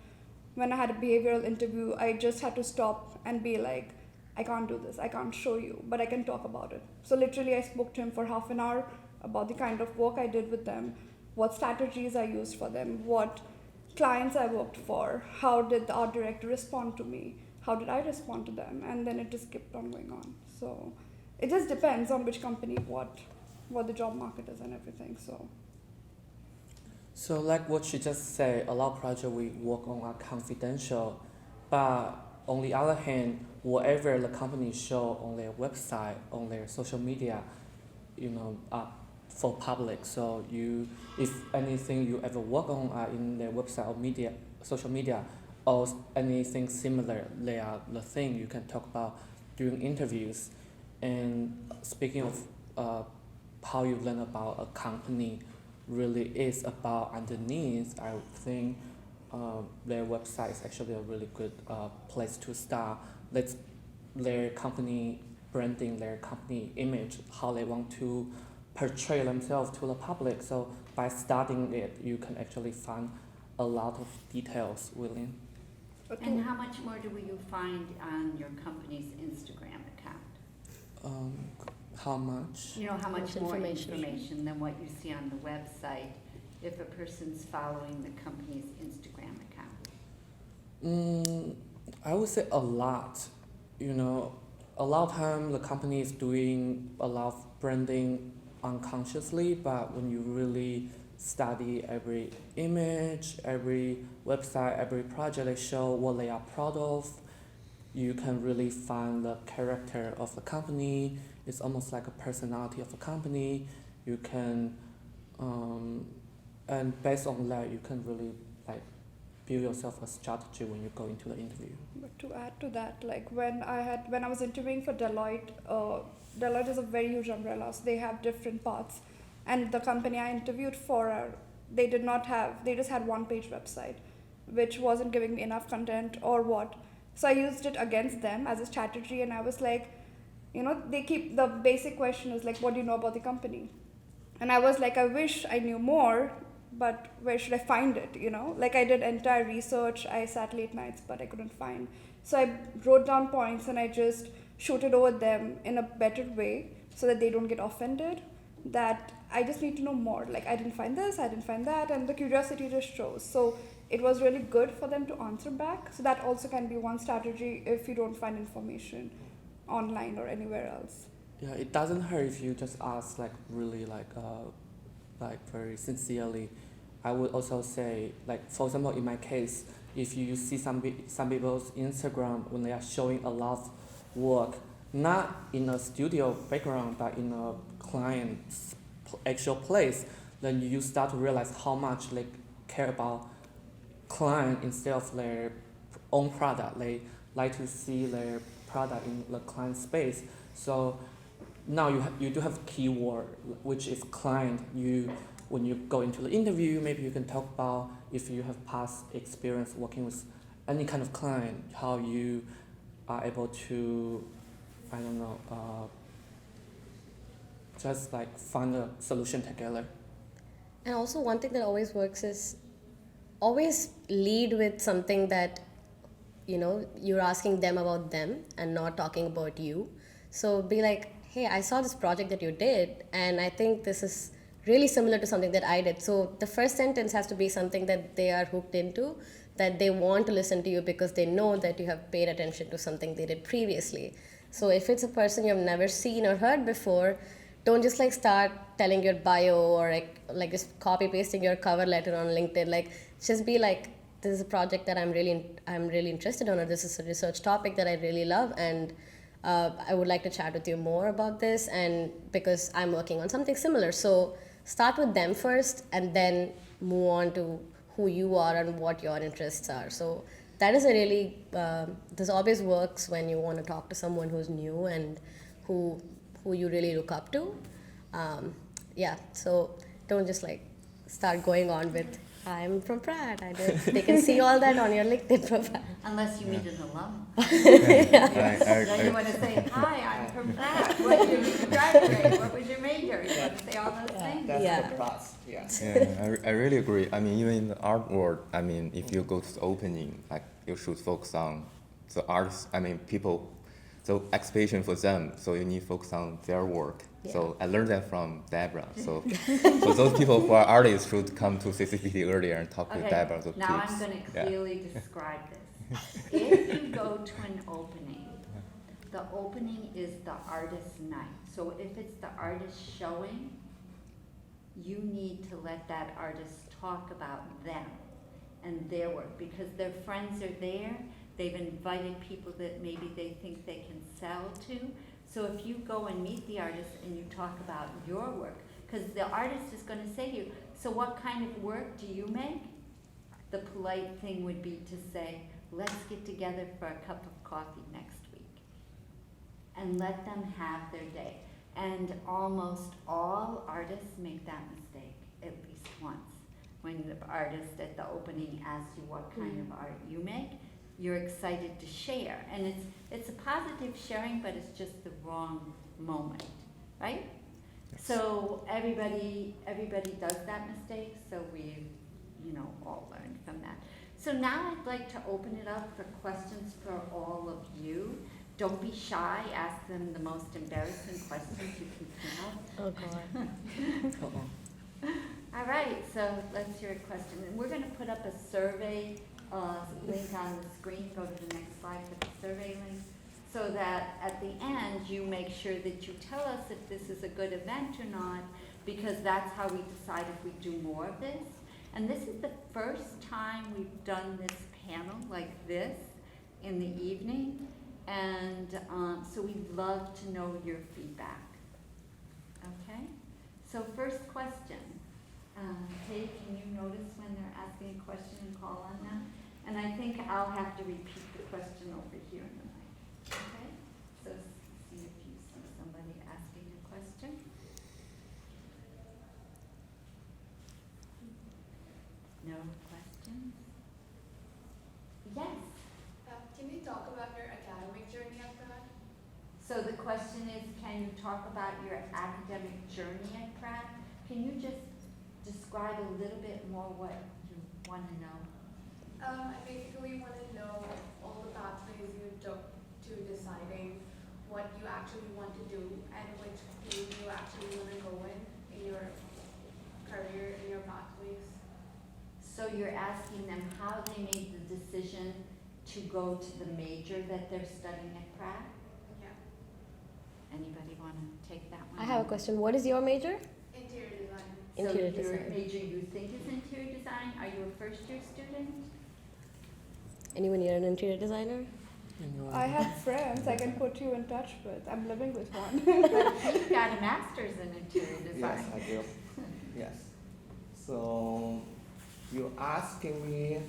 When I had a behavioral interview, I just had to stop and be like, I can't do this, I can't show you, but I can talk about it. So literally I spoke to him for half an hour about the kind of work I did with them, what strategies I used for them, what clients I worked for, how did the art director respond to me, how did I respond to them, and then it just kept on going on. So it just depends on which company, what the job market is and everything. So like what she just said, a lot of projects we work on are confidential, but on the other hand, whatever the company show on their website, on their social media, are for public. So if anything you ever work on are in their website or media, social media, or anything similar, they are the thing you can talk about during interviews. And speaking of how you learn about a company really is about underneath, I would think their website is actually a really good place to start. That's their company branding, their company image, how they want to portray themselves to the public. So by starting it, you can actually find a lot of details within. And how much more do you find on your company's Instagram account? How much? You know, how much Much more information. information than what you see on the website if a person's following the company's Instagram account? I would say a lot. A lot of time the company is doing a lot of branding unconsciously, but when you really study every image, every website, every project they show what they are proud of, you can really find the character of the company. It's almost like a personality of a company. You can, and based on that, you can really build yourself a strategy when you go into the interview. But to add to that, like when I was interviewing for Deloitte, Deloitte is a very huge umbrella. So they have different parts, and the company I interviewed for, they just had one-page website, which wasn't giving me enough content or what. So I used it against them as a strategy, and I was like, the basic question is like, what do you know about the company? And I was like, I wish I knew more, but where should I find it, Like I did entire research, I sat late nights, but I couldn't find. So I wrote down points and I just shoot it over them in a better way so that they don't get offended, that I just need to know more. Like I didn't find this, I didn't find that, and the curiosity just shows. So it was really good for them to answer back. So that also can be one strategy if you don't find information online or anywhere else. Yeah, it doesn't hurt if you just ask really very sincerely. I would also say, for example, in my case, if you see some people's Instagram when they are showing a lot of work, not in a studio background, but in a client's actual place, then you start to realize how much they care about client instead of their own product. They like to see their product in the client space. So now you do have keyword, which is client. When you go into the interview, maybe you can talk about if you have past experience working with any kind of client, how you are able to, just find a solution together. And also one thing that always works is always lead with something that, you're asking them about them and not talking about you. So be like, hey, I saw this project that you did, and I think this is really similar to something that I did. So the first sentence has to be something that they are hooked into, that they want to listen to you because they know that you have paid attention to something they did previously. So if it's a person you've never seen or heard before, don't just like start telling your bio or like just copy pasting your cover letter on LinkedIn. Like just be like, this is a project that I'm really interested in, or this is a research topic that I really love, and I would like to chat with you more about this, and because I'm working on something similar. So start with them first, and then move on to who you are and what your interests are. So that is a really this always works when you want to talk to someone who's new and who you really look up to. Yeah, so don't just like start going on with I'm from Pratt. They can see all that on your LinkedIn profile. Unless you meet an alum. I- Then you want to say, hi, I'm from Pratt. What did you graduate? What was your major? You want to say all those things. That's Yeah. the plus. Yeah. Yeah, I really agree. I mean, even in the art world, I mean, if you go to the opening, like you should focus on the artists. I mean, people, so exhibition for them. So you need to focus on their work. So I learned that from Deborah. So those people who are artists should come to CCPT earlier and talk with Okay, Deborah. So now tips. I'm going to Yeah. clearly describe this. If you go to an opening, the opening is the artist night. So if it's the artist showing, you need to let that artist talk about them and their work, because their friends are there. They've invited people that maybe they think they can sell to. So if you go and meet the artist and you talk about your work, because the artist is going to say to you, so what kind of work do you make? The polite thing would be to say, let's get together for a cup of coffee next week. And let them have their day. And almost all artists make that mistake at least once. When the artist at the opening asks you what kind of art you make, you're excited to share. And it's a positive sharing, but it's just the wrong moment, right? Yes. So everybody does that mistake, so we've, all learned from that. So now I'd like to open it up for questions for all of you. Don't be shy, ask them the most embarrassing questions you can think of. Oh God. Uh-oh. All right, so let's hear a question. And we're going to put up a survey link on the screen. Go to the next slide for the survey link, so that at the end you make sure that you tell us if this is a good event or not, because that's how we decide if we do more of this. And this is the first time we've done this panel like this in the evening, and so we'd love to know your feedback. Okay? So first question. Kate, can you notice when they're asking a question and call on them? And I think I'll have to repeat the question over here in the mic. Okay? So see if you see somebody asking a question. No questions? Yes. Can you talk about your academic journey at Pratt? So the question is, can you talk about your academic journey at Pratt? Can you just describe a little bit more what you want to know? I basically want to know all the pathways you took to deciding what you actually want to do and which field you actually want to go in your career, in your pathways. So you're asking them how they made the decision to go to the major that they're studying at Pratt? Yeah. Anybody want to take that one? I have a question. What is your major? Interior design. So Interior your design. major you think is interior design? Are you a first year student? Anyone here an interior designer? Anyone? I have friends I can put you in touch with. I'm living with one. But you've got a master's in interior Yes, design. I do. Yes. So you asking me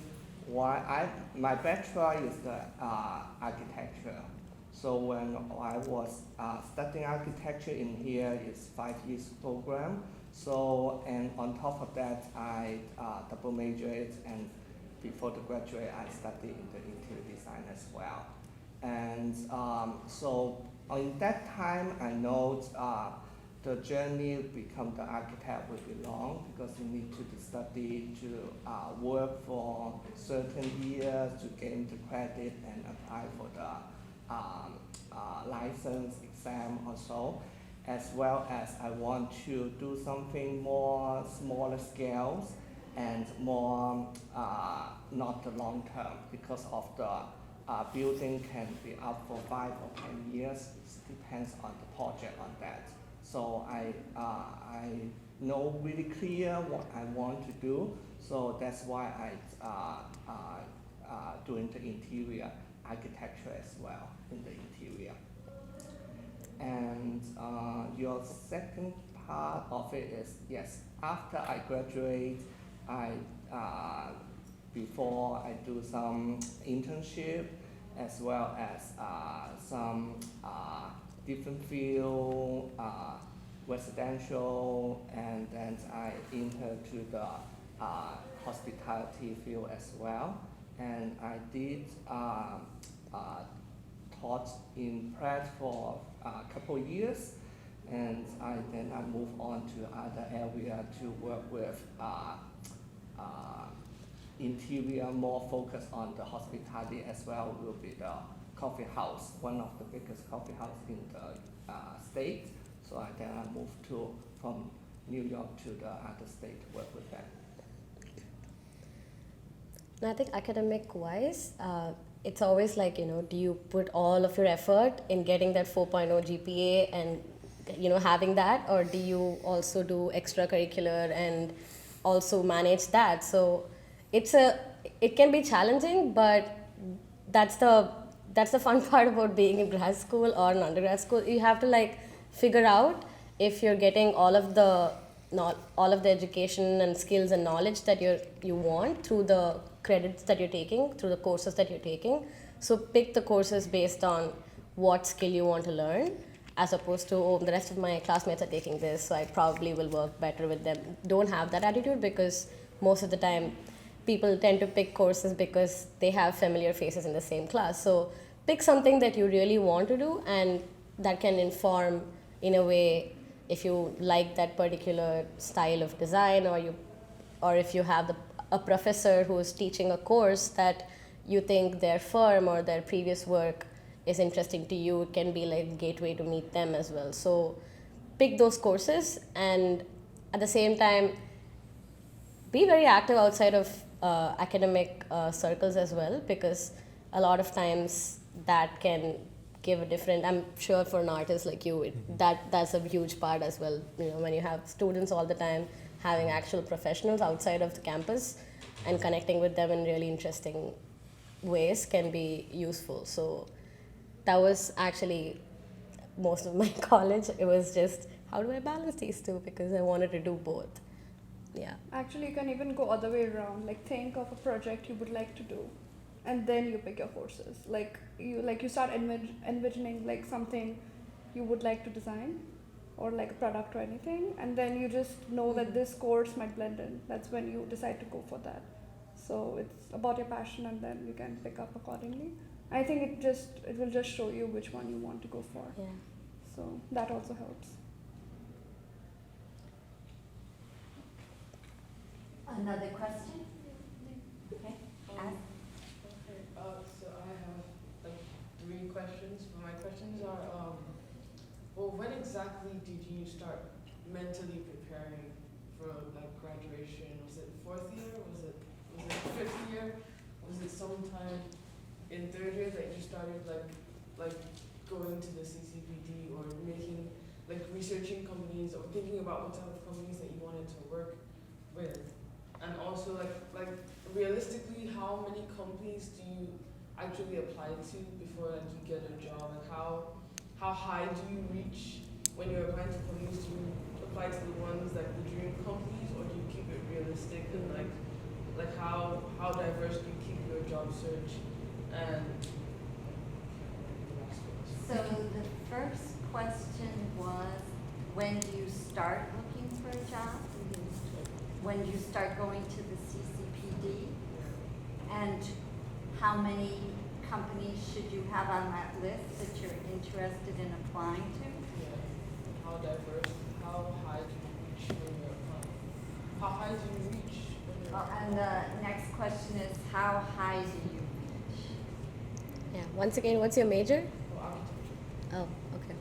why my bachelor is the architecture. So when I was studying architecture in here, it's 5 years program. So and on top of that, I double majored, and before the graduate, I studied in the interior design as well. And so in that time, I know the journey become the architect will be long, because you need to study to work for certain years to gain the credit and apply for the license exam also, as well as I want to do something more smaller scales and more not the long term, because of the building can be up for 5 or 10 years. It depends on the project on that. So I know really clear what I want to do. So that's why I doing the interior architecture as well in the interior. And your second part of it is, yes, after I graduate, before I do some internship as well as some different field, residential, and then I enter to the hospitality field as well. And I did taught in Pratt for a couple years, and then I moved on to other area to work with interior, more focused on the hospitality as well. Will be the coffee house, one of the biggest coffee house in the state. So then I moved from New York to the other state to work with them. And I think academic-wise, it's always like, do you put all of your effort in getting that 4.0 GPA and, having that, or do you also do extracurricular and also manage that? So it can be challenging, but that's the fun part about being in grad school or an undergrad school. You have to figure out if you're getting all of the education and skills and knowledge that you want through the credits that you're taking, through the courses that you're taking. So pick the courses based on what skill you want to learn, as opposed to, the rest of my classmates are taking this, so I probably will work better with them. Don't have that attitude, because most of the time people tend to pick courses because they have familiar faces in the same class. So pick something that you really want to do, and that can inform, in a way, if you like that particular style of design, or if you have a professor who is teaching a course that you think their firm or their previous work is interesting to you, it can be like a gateway to meet them as well. So pick those courses, and at the same time, be very active outside of academic circles as well, because a lot of times that can give a different, I'm sure for an artist like you, that's a huge part as well. When you have students all the time, having actual professionals outside of the campus and connecting with them in really interesting ways can be useful. So that was actually most of my college. It was just, how do I balance these two? Because I wanted to do both. Yeah. Actually, you can even go other way around. Think of a project you would like to do, and then you pick your courses. You start envisioning something you would like to design, or a product or anything, and then you just know that this course might blend in. That's when you decide to go for that. So it's about your passion, and then you can pick up accordingly. I think it will just show you which one you want to go for. Yeah. So that also helps. Another question? Okay. Ask. Okay, so I have 3 questions, but my questions are, when exactly did you start mentally preparing for graduation? Was it 4th year? Was it 5th year? Was it sometime in 3rd year that you started going to the CCPD, or making researching companies, or thinking about what type of companies that you wanted to work with? And also, realistically, how many companies do you actually apply to before you get a job? How high do you reach when you're applying to companies? Do you apply to the ones the dream companies, or do you keep it realistic? And how diverse do you keep your job search? And So the first question was, when do you start looking for a job? When you start going to the CCPD, and how many companies should you have on that list that you're interested in applying to? How diverse? How high do you reach when you're applying? How high do you reach when you're applying? And the next question is, how high do you reach? Yeah. Once again, what's your major? Architecture. Oh, okay.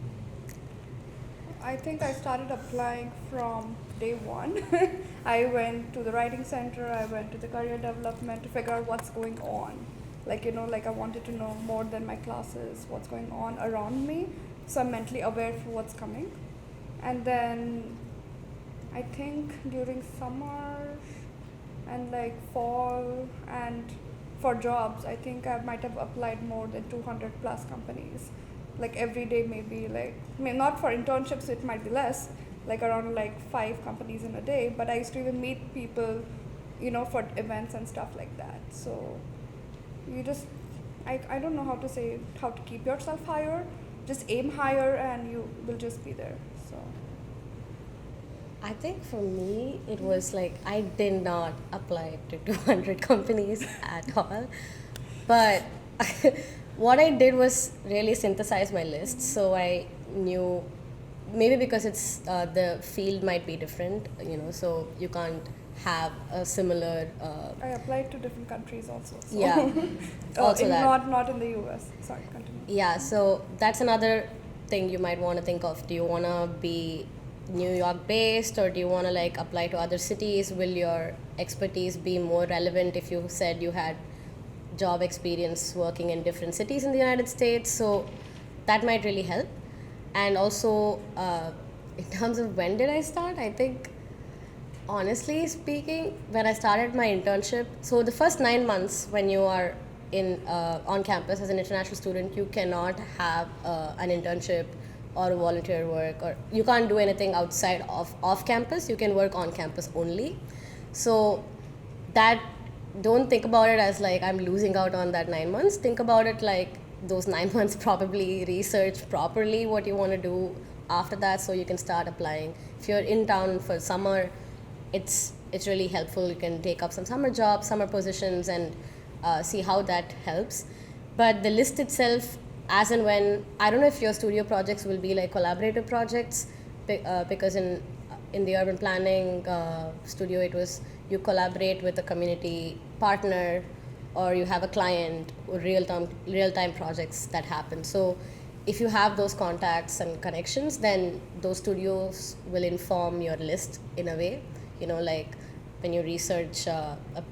I think I started applying from day one. I went to the writing center, I went to the career development to figure out what's going on. I wanted to know more than my classes, what's going on around me. So I'm mentally aware for what's coming. And then I think during summer and like fall and for jobs, I think I might have applied more than 200 plus companies. Like every day, maybe like, I mean, not for internships, it might be less, like around like 5 companies in a day. But I used to even meet people, you know, for events and stuff like that. So you just, I don't know how to say, how to keep yourself higher. Just aim higher and you will just be there. So. I think for me, it was like I did not apply to 200 companies at all. But what I did was really synthesize my list. So I knew, maybe because it's the field might be different, you know, so you can't have a similar. I applied to different countries also. So. Yeah, also that. Not in the US. Sorry, continue. Yeah, so that's another thing you might want to think of. Do you want to be New York based, or do you want to like apply to other cities? Will your expertise be more relevant if you said you had job experience working in different cities in the United States? So that might really help. And also, in terms of when did I start, I think honestly speaking, when I started my internship, so the first 9 months when you are in on campus as an international student, you cannot have an internship or volunteer work, or you can't do anything outside of off campus. You can work on campus only. So that, don't think about it as like I'm losing out on that 9 months. Think about it like those 9 months, probably research properly what you want to do after that, so you can start applying. If you're in town for summer, it's really helpful. You can take up some summer jobs, summer positions, and see how that helps. But the list itself, as and when, I don't know if your studio projects will be like collaborative projects, because in the urban planning studio, it was you collaborate with a community partner, or you have a client, or real-time projects that happen. So if you have those contacts and connections, then those studios will inform your list in a way, you know, like when you research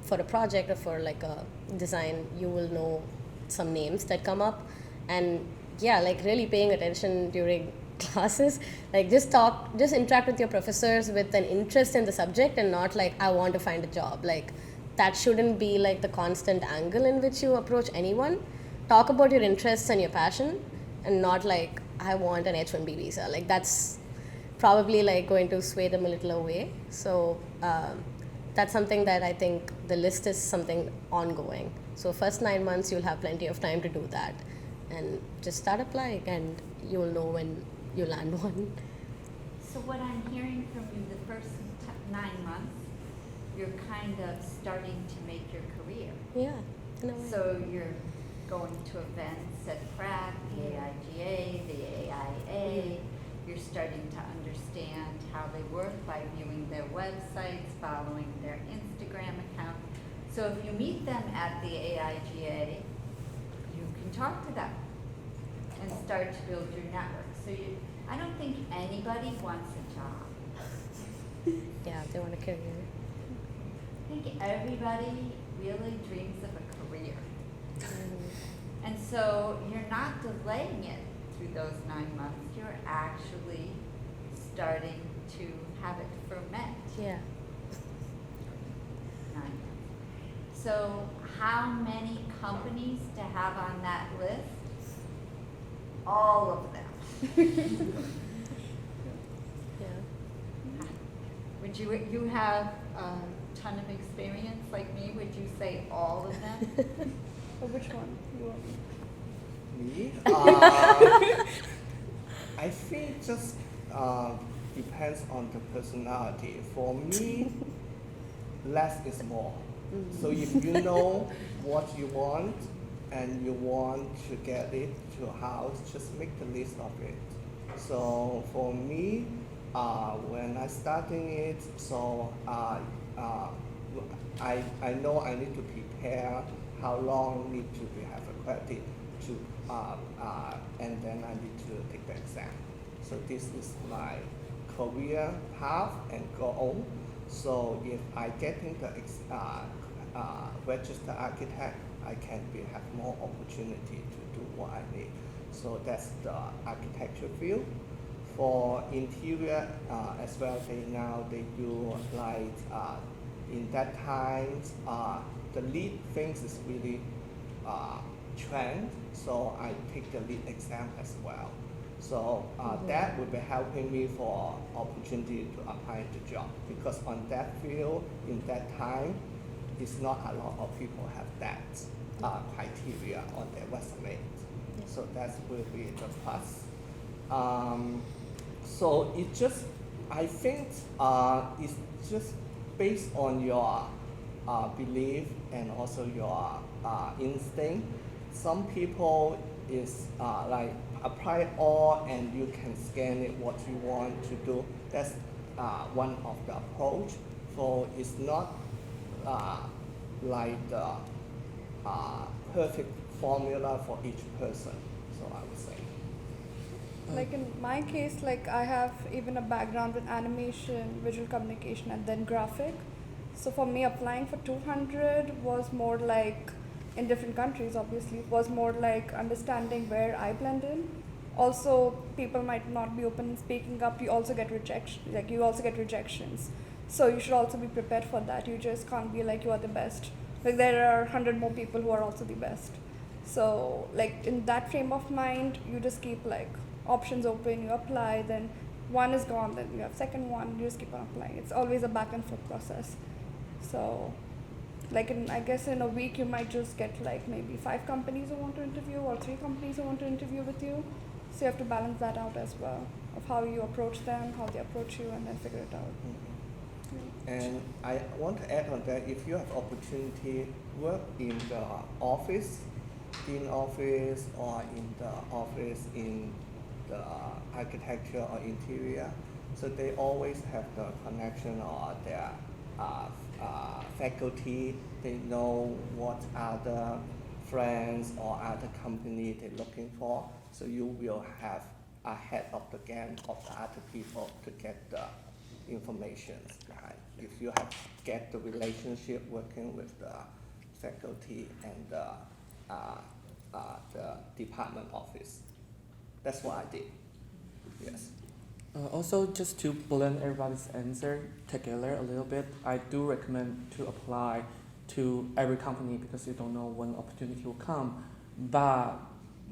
for a project or for like a design, you will know some names that come up. And yeah, like really paying attention during classes, like just interact with your professors with an interest in the subject, and not like I want to find a job. Like that shouldn't be like the constant angle in which you approach anyone. Talk about your interests and your passion, and not like I want an H-1B visa. Like that's probably like going to sway them a little away. So that's something that I think the list is something ongoing. So first 9 months, you'll have plenty of time to do that. And just start applying, and you'll know when you land one. So what I'm hearing from you, the first 9 months, you're kind of starting to make your career. Yeah, in a way. So you're going to events at Pratt, the AIGA, the AIA. You're starting to understand how they work by viewing their websites, following their Instagram account. So if you meet them at the AIGA, you can talk to them and start to build your network. So I don't think anybody wants a job. Yeah, they want a career. I think everybody really dreams of a career. And so you're not delaying it through those 9 months. You're actually starting to have it ferment. Yeah. 9 months. So how many companies to have on that list? All of them. Yeah. Would you have a ton of experience like me? Would you say all of them? Or which one? You want Me? I think just depends on the personality. For me, less is more. So if you know what you want and you want to get it to a house, just make the list of it. So for me, when I starting it, so I know I need to prepare how long need to have a credit to and then I need to take the exam. So this is my career path and goal. So if I get into registered architect, I can have more opportunity to do what I need. So that's the architecture field. For interior as well, they do like in that time, the lead things is really trend, so I take the lead exam as well. So that would be helping me for opportunity to apply the job, because on that field, in that time, it's not a lot of people have that criteria on their resume. So that will be the plus. So it just, I think it's just based on your belief and also your instinct. Some people is like apply all and you can scan it what you want to do. That's one of the approach. So it's not like the perfect formula for each person. So I would say. Like in my case, like I have even a background with animation, visual communication, and then graphic. So for me, applying for 200 was more like, in different countries obviously, was more like understanding where I blend in. Also, people might not be open in speaking up. You also get rejections. So you should also be prepared for that. You just can't be like you are the best. Like there are 100 more people who are also the best. So like in that frame of mind, you just keep like options open, you apply, then one is gone, then you have second one, you just keep on applying. It's always a back and forth process. So like I guess in a week you might just get like maybe 5 companies who want to interview or 3 companies who want to interview with you. So you have to balance that out as well, of how you approach them, how they approach you, and then figure it out. And I want to add on that, if you have opportunity work in the office, in office or in the office in the architecture or interior, so they always have the connection or their faculty. They know what other friends or other company they're looking for. So you will have ahead of the game of the other people to get the information behind. If you have get the relationship working with the faculty and the department office. That's what I did. Yes. Also, just to blend everybody's answer together a little bit, I do recommend to apply to every company because you don't know when opportunity will come. But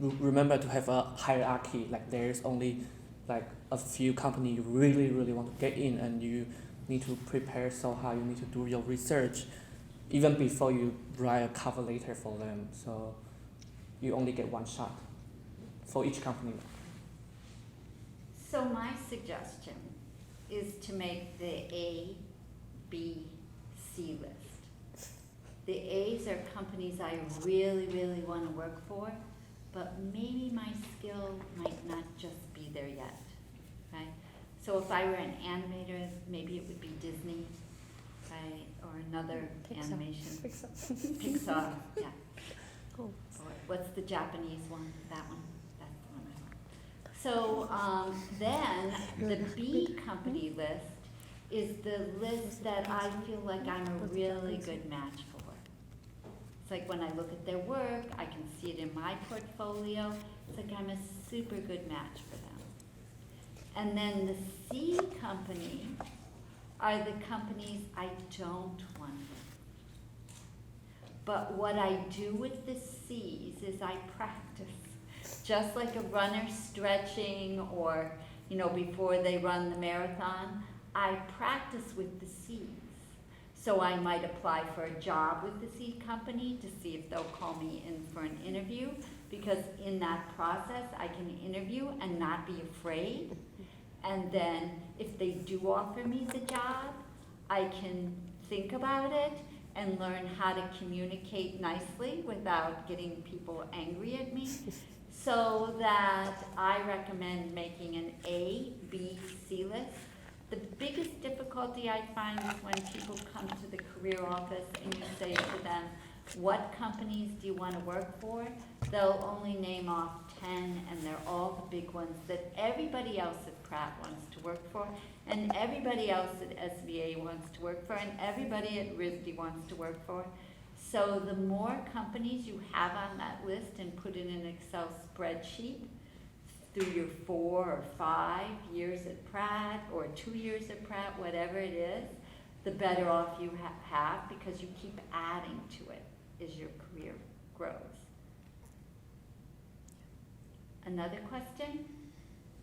remember to have a hierarchy. Like there's only like a few companies you really want to get in, and you need to prepare somehow. You need to do your research even before you write a cover letter for them. So you only get one shot for each company. So my suggestion is to make the A, B, C list. The A's are companies I really want to work for, but maybe my skill might not just be there yet, right? So if I were an animator, maybe it would be Disney, right? Or another Pixar. animation. Pixar. Pixar, yeah. Cool. Or what's the Japanese one? That one. That's the one I want. So then the B company list is the list that I feel like I'm a really good match for. It's like when I look at their work, I can see it in my portfolio. It's like I'm a super good match for them. And then the C company are the companies I don't want. But what I do with the C's is I practice. Just like a runner stretching or, before they run the marathon, I practice with the C's. So I might apply for a job with the C company to see if they'll call me in for an interview, because in that process I can interview and not be afraid. And then if they do offer me the job, I can think about it and learn how to communicate nicely without getting people angry at me. So that I recommend making an A, B, C list. The biggest difficulty I find is when people come to the career office and you say to them, what companies do you want to work for? They'll only name off 10, and they're all the big ones that everybody else at Pratt wants to work for, and everybody else at SVA wants to work for, and everybody at RISD wants to work for. So the more companies you have on that list and put in an Excel spreadsheet, through your 4 or 5 years at Pratt or 2 years at Pratt, whatever it is, the better off you have because you keep adding to it as your career grows. Another question?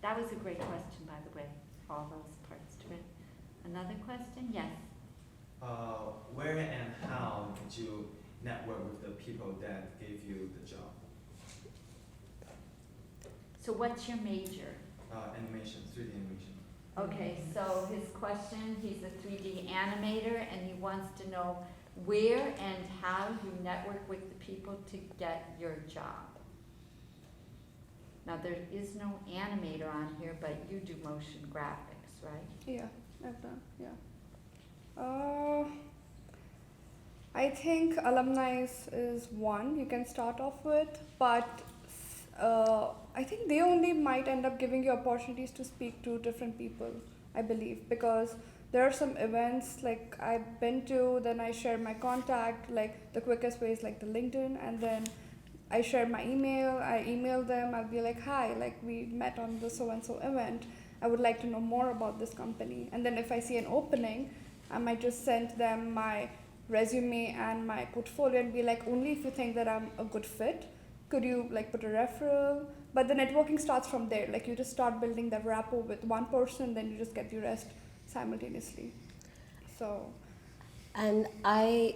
That was a great question, by the way, all those parts to it. Another question? Yes. Where and how did you network with the people that gave you the job? So what's your major? Animation, 3D animation. Okay, so his question, he's a 3D animator and he wants to know where and how you network with the people to get your job. Now, there is no animator on here, but you do motion graphics, right? Yeah, I've done, yeah. I think Alumni is one you can start off with, but I think they only might end up giving you opportunities to speak to different people, I believe, because there are some events like I've been to, then I share my contact, like the quickest way is like the LinkedIn, and then I share my email, I email them, I'll be like, hi, like we met on the so-and-so event, I would like to know more about this company. And then if I see an opening, I might just send them my resume and my portfolio and be like, only if you think that I'm a good fit, could you like put a referral? But the networking starts from there. Like you just start building that rapport with one person, then you just get the rest simultaneously. So. And I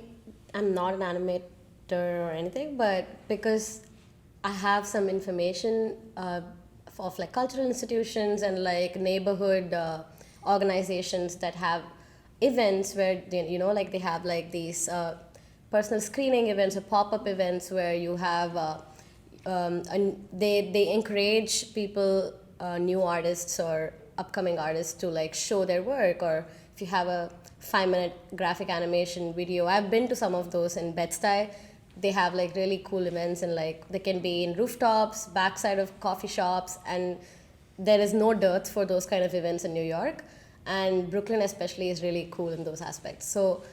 am not an animator or anything, but because I have some information of like cultural institutions and like neighborhood organizations that have events where they, like they have like these personal screening events or pop-up events where you have and they encourage people, new artists or upcoming artists to like show their work, or if you have a 5-minute graphic animation video. I've been to some of those in Bed-Stuy. They have like really cool events, and like they can be in rooftops, backside of coffee shops, and there is no dearth for those kind of events in New York. And Brooklyn especially is really cool in those aspects. So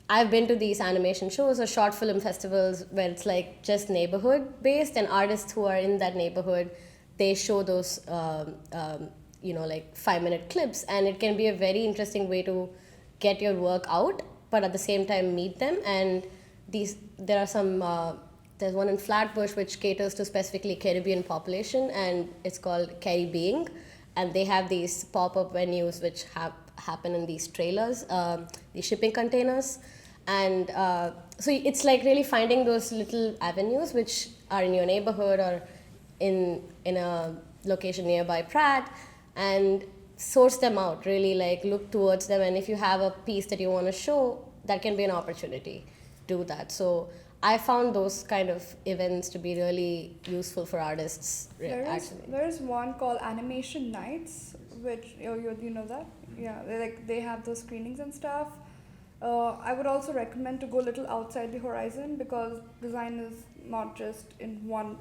I've been to these animation shows or short film festivals where it's like just neighborhood based, and artists who are in that neighborhood, they show those like 5-minute clips, and it can be a very interesting way to get your work out, but at the same time meet them. And there are some there's one in Flatbush which caters to specifically Caribbean population, and it's called Caribbeing, and they have these pop-up venues which happen in these trailers, these shipping containers. And so it's like really finding those little avenues which are in your neighborhood or in a location nearby Pratt, and source them out, really like look towards them. And if you have a piece that you want to show, that can be an opportunity to do that. So I found those kind of events to be really useful for artists. There is one called Animation Nights, which you know that? Yeah, they have those screenings and stuff. I would also recommend to go a little outside the horizon, because design is not just in one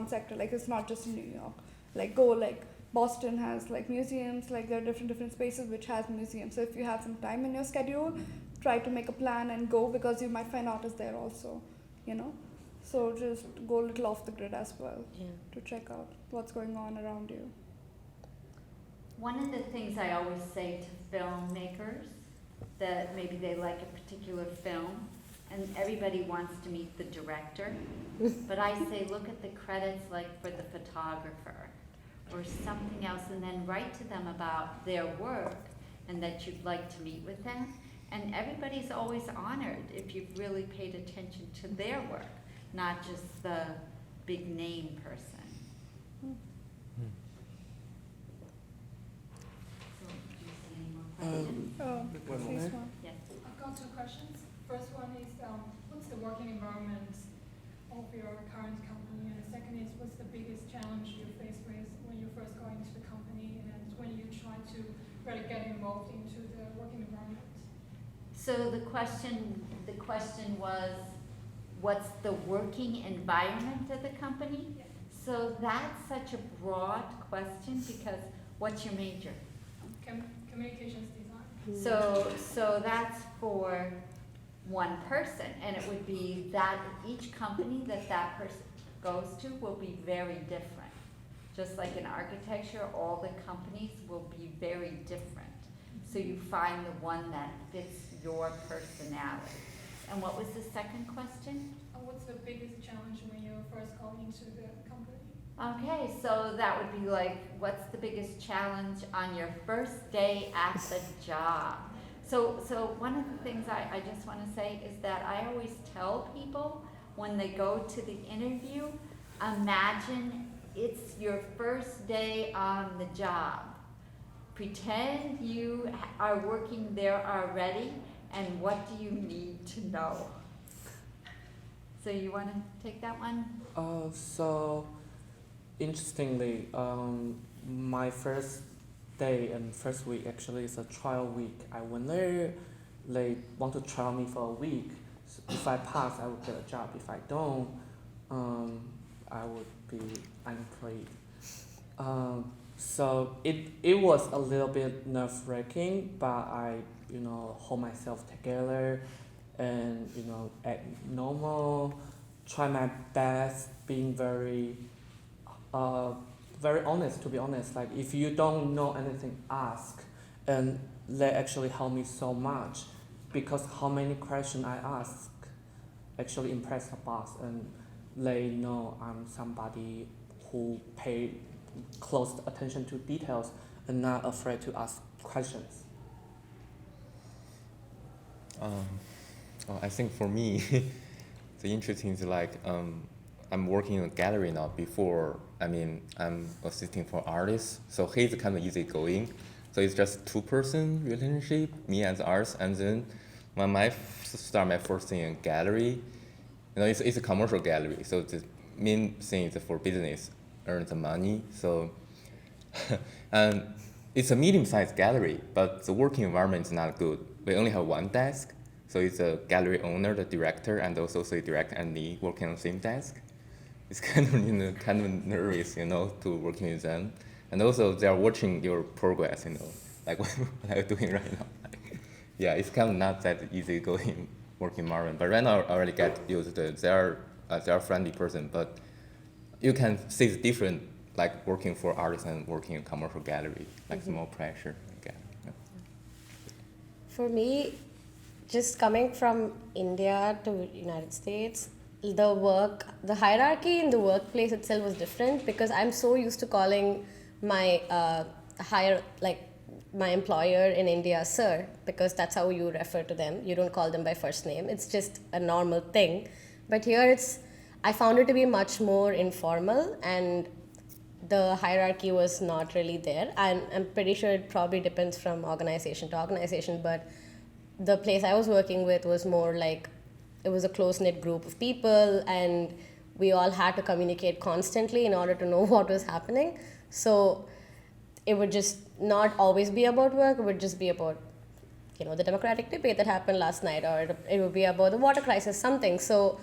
sector. Like it's not just in New York. Like go like Boston has like museums. Like there are different spaces which has museums. So if you have some time in your schedule, try to make a plan and go, because you might find artists there also. So just go a little off the grid as well, to check out what's going on around you. One of the things I always say to filmmakers, that maybe they like a particular film, and everybody wants to meet the director, but I say look at the credits like for the photographer or something else, and then write to them about their work and that you'd like to meet with them. And everybody's always honored if you've really paid attention to their work, not just the big name person. So, do you see any more questions? Yes. I've got 2 questions. First one is, what's the working environment of your current company? And the second is, what's the biggest challenge you face with when you first go into the company and when you try to really get involved into the working environment? So the question was, what's the working environment of the company? Yeah. So that's such a broad question, because what's your major? Communications design. So that's for one person, and it would be that each company that person goes to will be very different. Just like in architecture, all the companies will be very different. So you find the one that fits your personality. And what was the second question? What's the biggest challenge when you first go into the company? Okay, so that would be like, what's the biggest challenge on your first day at the job? So one of the things I just want to say is that I always tell people when they go to the interview, imagine it's your first day on the job. Pretend you are working there already, and what do you need to know? So you want to take that one? So interestingly, my first day and first week actually is a trial week. I went there, they want to trial me for a week. So if I pass, I would get a job. If I don't, I would be unemployed. So it was a little bit nerve-wracking, but I hold myself together and act normal, try my best, being very very honest, to be honest. Like if you don't know anything, ask, and they actually help me so much because how many questions I ask actually impress the boss, and they know I'm somebody who pay close attention to details and not afraid to ask questions. I think for me, the interesting is like I'm working in a gallery now. Before, I'm assisting for artists, so he's kind of easygoing. So it's just two-person relationship, me and the artist. And then when I start my first thing in gallery, it's a commercial gallery. So the main thing is for business, earn the money. So, and it's a medium-sized gallery, but the working environment is not good. We only have one desk. So it's a gallery owner, the director, and also the director and me working on the same desk. It's kind of nervous, to working with them. And also they are watching your progress, like what are you doing right now? Yeah, it's kind of not that easy going working environment. But right now I already get used to it. They are friendly person, but you can see the different, like working for artists and working in commercial gallery, like more pressure. Okay. Yeah. For me, just coming from India to United States, the hierarchy in the workplace itself was different because I'm so used to calling my my employer in India sir, because that's how you refer to them. You don't call them by first name. It's just a normal thing. But here I found it to be much more informal, and the hierarchy was not really there. And I'm pretty sure it probably depends from organization to organization, but the place I was working with was more like, it was a close-knit group of people, and we all had to communicate constantly in order to know what was happening. So it would just not always be about work. It would just be about, the democratic debate that happened last night, or it would be about the water crisis, something. So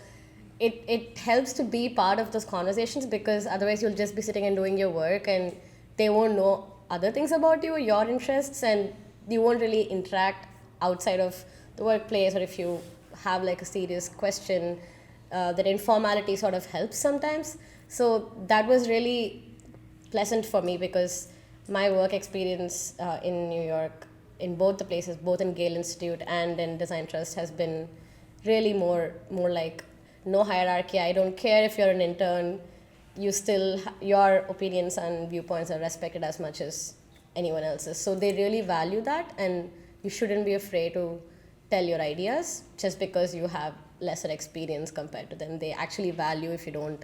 it helps to be part of those conversations, because otherwise you'll just be sitting and doing your work, and they won't know other things about you, your interests, and you won't really interact outside of the workplace. Or if you have like a serious question, that informality sort of helps sometimes. So that was really pleasant for me, because my work experience in New York, in both the places, both in Gale Institute and in Design Trust, has been really more like no hierarchy. I don't care if you're an intern, your opinions and viewpoints are respected as much as anyone else's. So they really value that, and you shouldn't be afraid to tell your ideas just because you have lesser experience compared to them. They actually value if you don't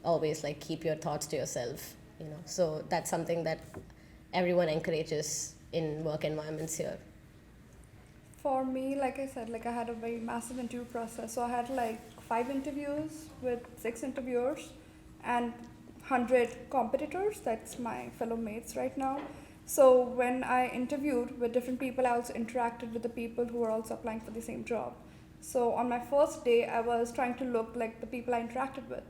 always like keep your thoughts to yourself, So that's something that everyone encourages in work environments here. For me, like I said, I had a very massive interview process. So I had 5 interviews with 6 interviewers and 100 competitors. That's my fellow mates right now. So when I interviewed with different people, I also interacted with the people who were also applying for the same job. So on my first day, I was trying to look like the people I interacted with.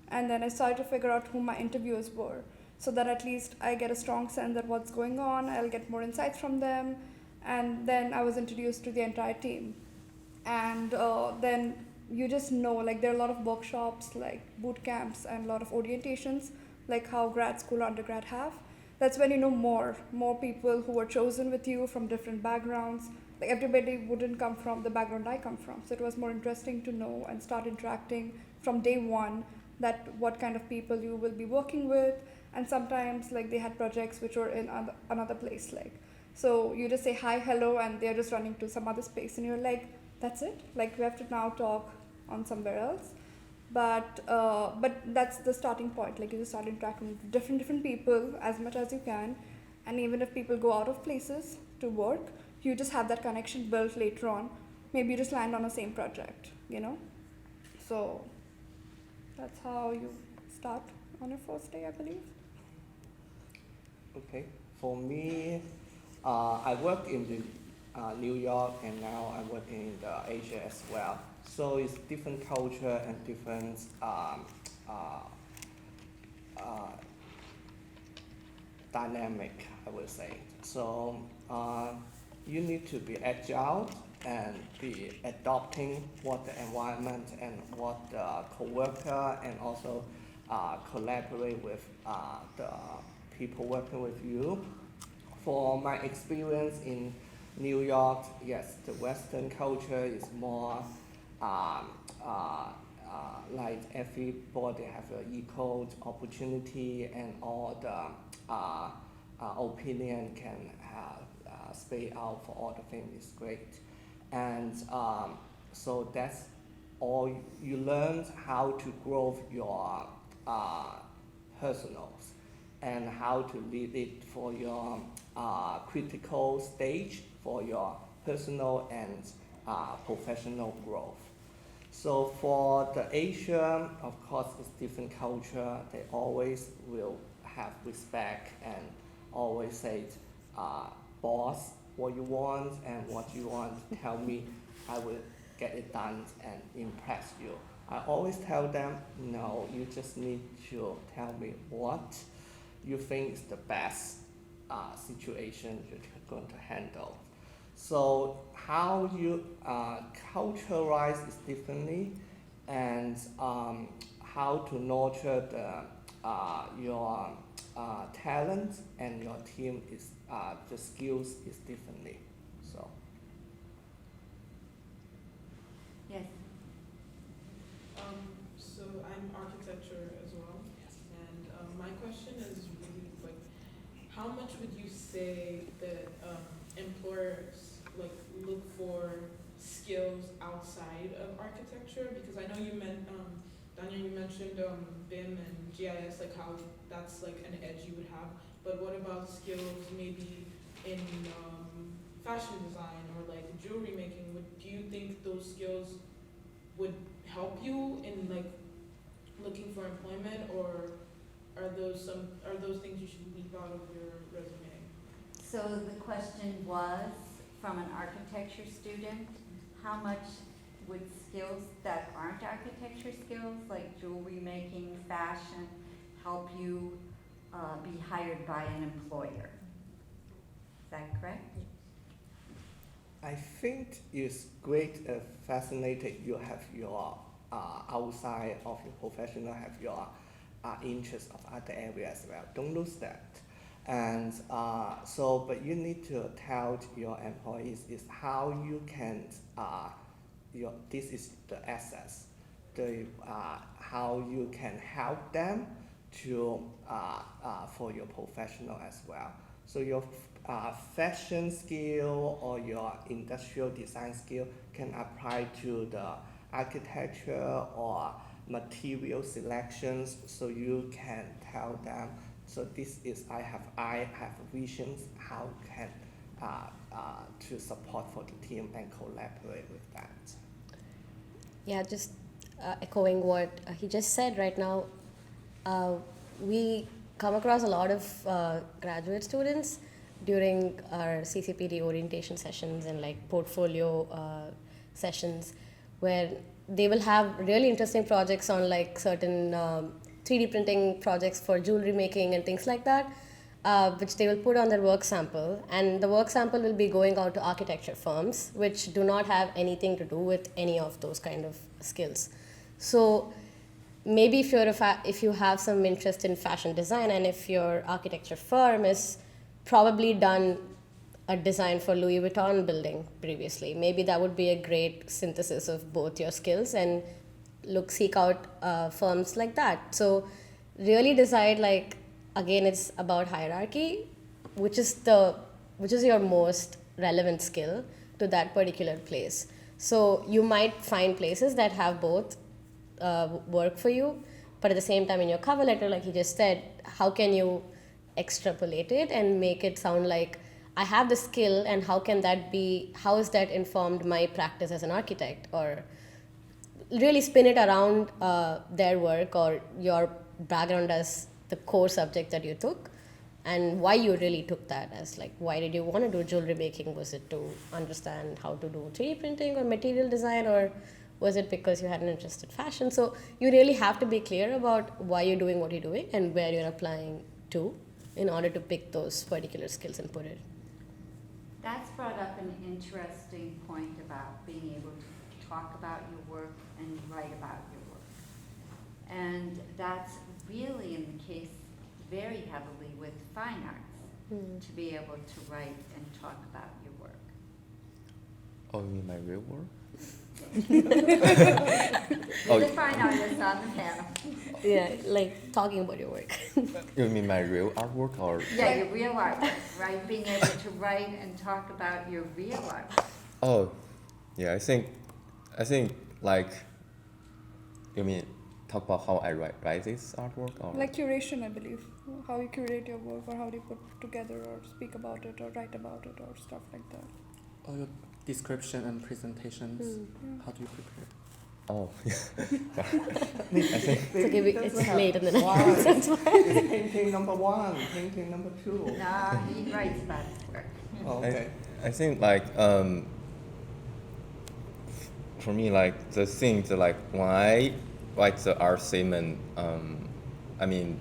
And then I started to figure out who my interviewers were, so that at least I get a strong sense of what's going on. I'll get more insights from them. And then I was introduced to the entire team. And then you just know, there are a lot of workshops, boot camps, and a lot of orientations like how grad school, undergrad have. That's when you know more people who were chosen with you from different backgrounds. Like everybody wouldn't come from the background I come from, so it was more interesting to know and start interacting from day one that what kind of people you will be working with. And sometimes like they had projects which were in another place, like so you just say hi, hello, and they're just running to some other space, and you're like, that's it. Like we have to now talk on somewhere else. But that's the starting point. Like you just start interacting with different people as much as you can, and even if people go out of places to work, you just have that connection built later on. Maybe you just land on the same project, you know. So that's how you start on your first day, I believe. Okay, for me, I work in the New York, and now I work in the Asia as well. So it's different culture and different dynamic, I would say. So you need to be agile and be adopting what the environment and what the coworker, and also collaborate with the people working with you. For my experience in New York, yes, the Western culture is more like everybody have an equal opportunity, and all the opinion can speak out for all the things is great. And so that's all you learn, how to grow your personals, and how to lead it for your critical stage for your personal and professional growth. So for the Asia, of course, it's different culture. They always will have respect and always say, boss, what you want and what you want, tell me, I will get it done and impress you. I always tell them, no, you just need to tell me what you think is the best situation you're going to handle. So how you culturalize is differently, and how to nurture your talent and your team is the skills is differently. So Yes. So I'm architecture as well, and my question is really like, how much would you say that employers like look for skills outside of architecture? Because I know you meant, Danya, you mentioned BIM and GIS, like how that's like an edge you would have. But what about skills maybe in fashion design or like jewelry making? Do you think those skills would help you in like looking for employment, or are those things you should leave out of your resume? So the question was, from an architecture student, how much would skills that aren't architecture skills, like jewelry making, fashion, help you be hired by an employer? Is that correct? I think it's great, fascinating. You have your outside of your professional, have your interest of other areas as well. Don't lose that. And but you need to tell your employees is how you can, this is the assets, how you can help them to, for your professional as well. So your fashion skill or your industrial design skill can apply to the architecture or material selections, so you can tell them, so this is, I have visions how can to support for the team and collaborate with that. Yeah, just echoing what he just said right now, we come across a lot of graduate students during our CCPD orientation sessions and like portfolio sessions, where they will have really interesting projects on like certain 3D printing projects for jewelry making and things like that, which they will put on their work sample, and the work sample will be going out to architecture firms which do not have anything to do with any of those kind of skills. So maybe if you have some interest in fashion design, and if your architecture firm is probably done a design for Louis Vuitton building previously, maybe that would be a great synthesis of both your skills, and seek out firms like that. So really decide, like, again, it's about hierarchy, which is your most relevant skill to that particular place. So you might find places that have both work for you, but at the same time, in your cover letter, like you just said, how can you extrapolate it and make it sound like I have the skill, and how is that informed my practice as an architect, or really spin it around their work or your background as the core subject that you took, and why you really took that as, like, why did you want to do jewelry making? Was it to understand how to do 3D printing or material design, or was it because you had an interest in fashion? So you really have to be clear about why you're doing what you're doing and where you're applying to in order to pick those particular skills and put it. That's brought up an interesting point about being able to talk about your work and write about your work. And that's really in the case very heavily with fine arts, to be able to write and talk about your work. Oh, you mean my real work? You're the fine artist on the panel. Yeah, like talking about your work. You mean my real artwork or? Yeah, your real artwork, right? Being able to write and talk about your real artwork. Oh, yeah. I think like, you mean talk about how I write this artwork, or Like curation, I believe. How you curate your work, or how do you put together or speak about it or write about it or stuff like that. Or your description and presentations. How do you prepare? Oh, yeah. It's okay, it's late in the night. Wow, That's why. it's painting number 1, painting number 2. No, he writes about his work. Oh, okay. I think like for me, like the things like when I write the art statement, I mean,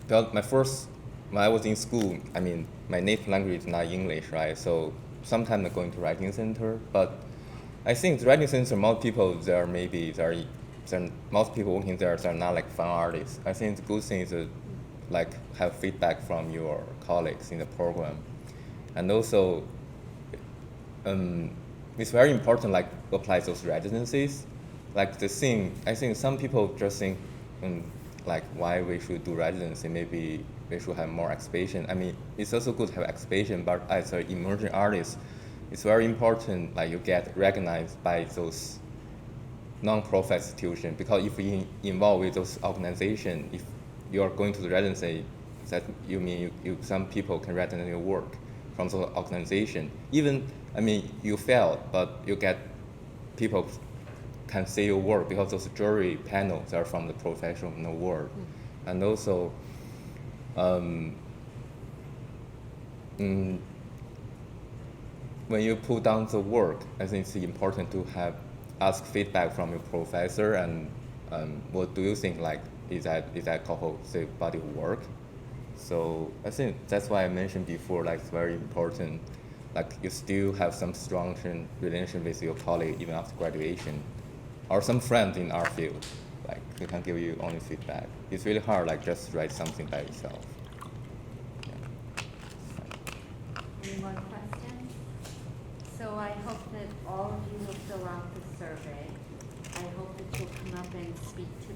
when I was in school, I mean, my native language is not English, right? So sometimes I'm going to writing center, but I think the writing center, most people most people working there are not like fun artists. I think the good thing is to like have feedback from your colleagues in the program, and also it's very important like apply those residencies. Like the thing, I think some people just think like why we should do residency, maybe we should have more exhibition. I mean, it's also good to have exhibition, but as an emerging artist, it's very important like you get recognized by those non-profit institutions, because if you involve with those organizations, if you are going to the residency, that you mean some people can recognize your work from the organization. Even, I mean, you failed, but you get people can see your work because those jury panels are from the professional world. And also, when you put down the work, I think it's important to ask feedback from your professor, and what do you think, like, is that cohesive body of work? So I think that's why I mentioned before, like, it's very important, like you still have some strong relation with your colleague even after graduation, or some friend in our field, like who can give you honest feedback. It's really hard, like just write something by yourself. Any more questions? So I hope that all of you will fill out the survey. I hope that you'll come up and speak to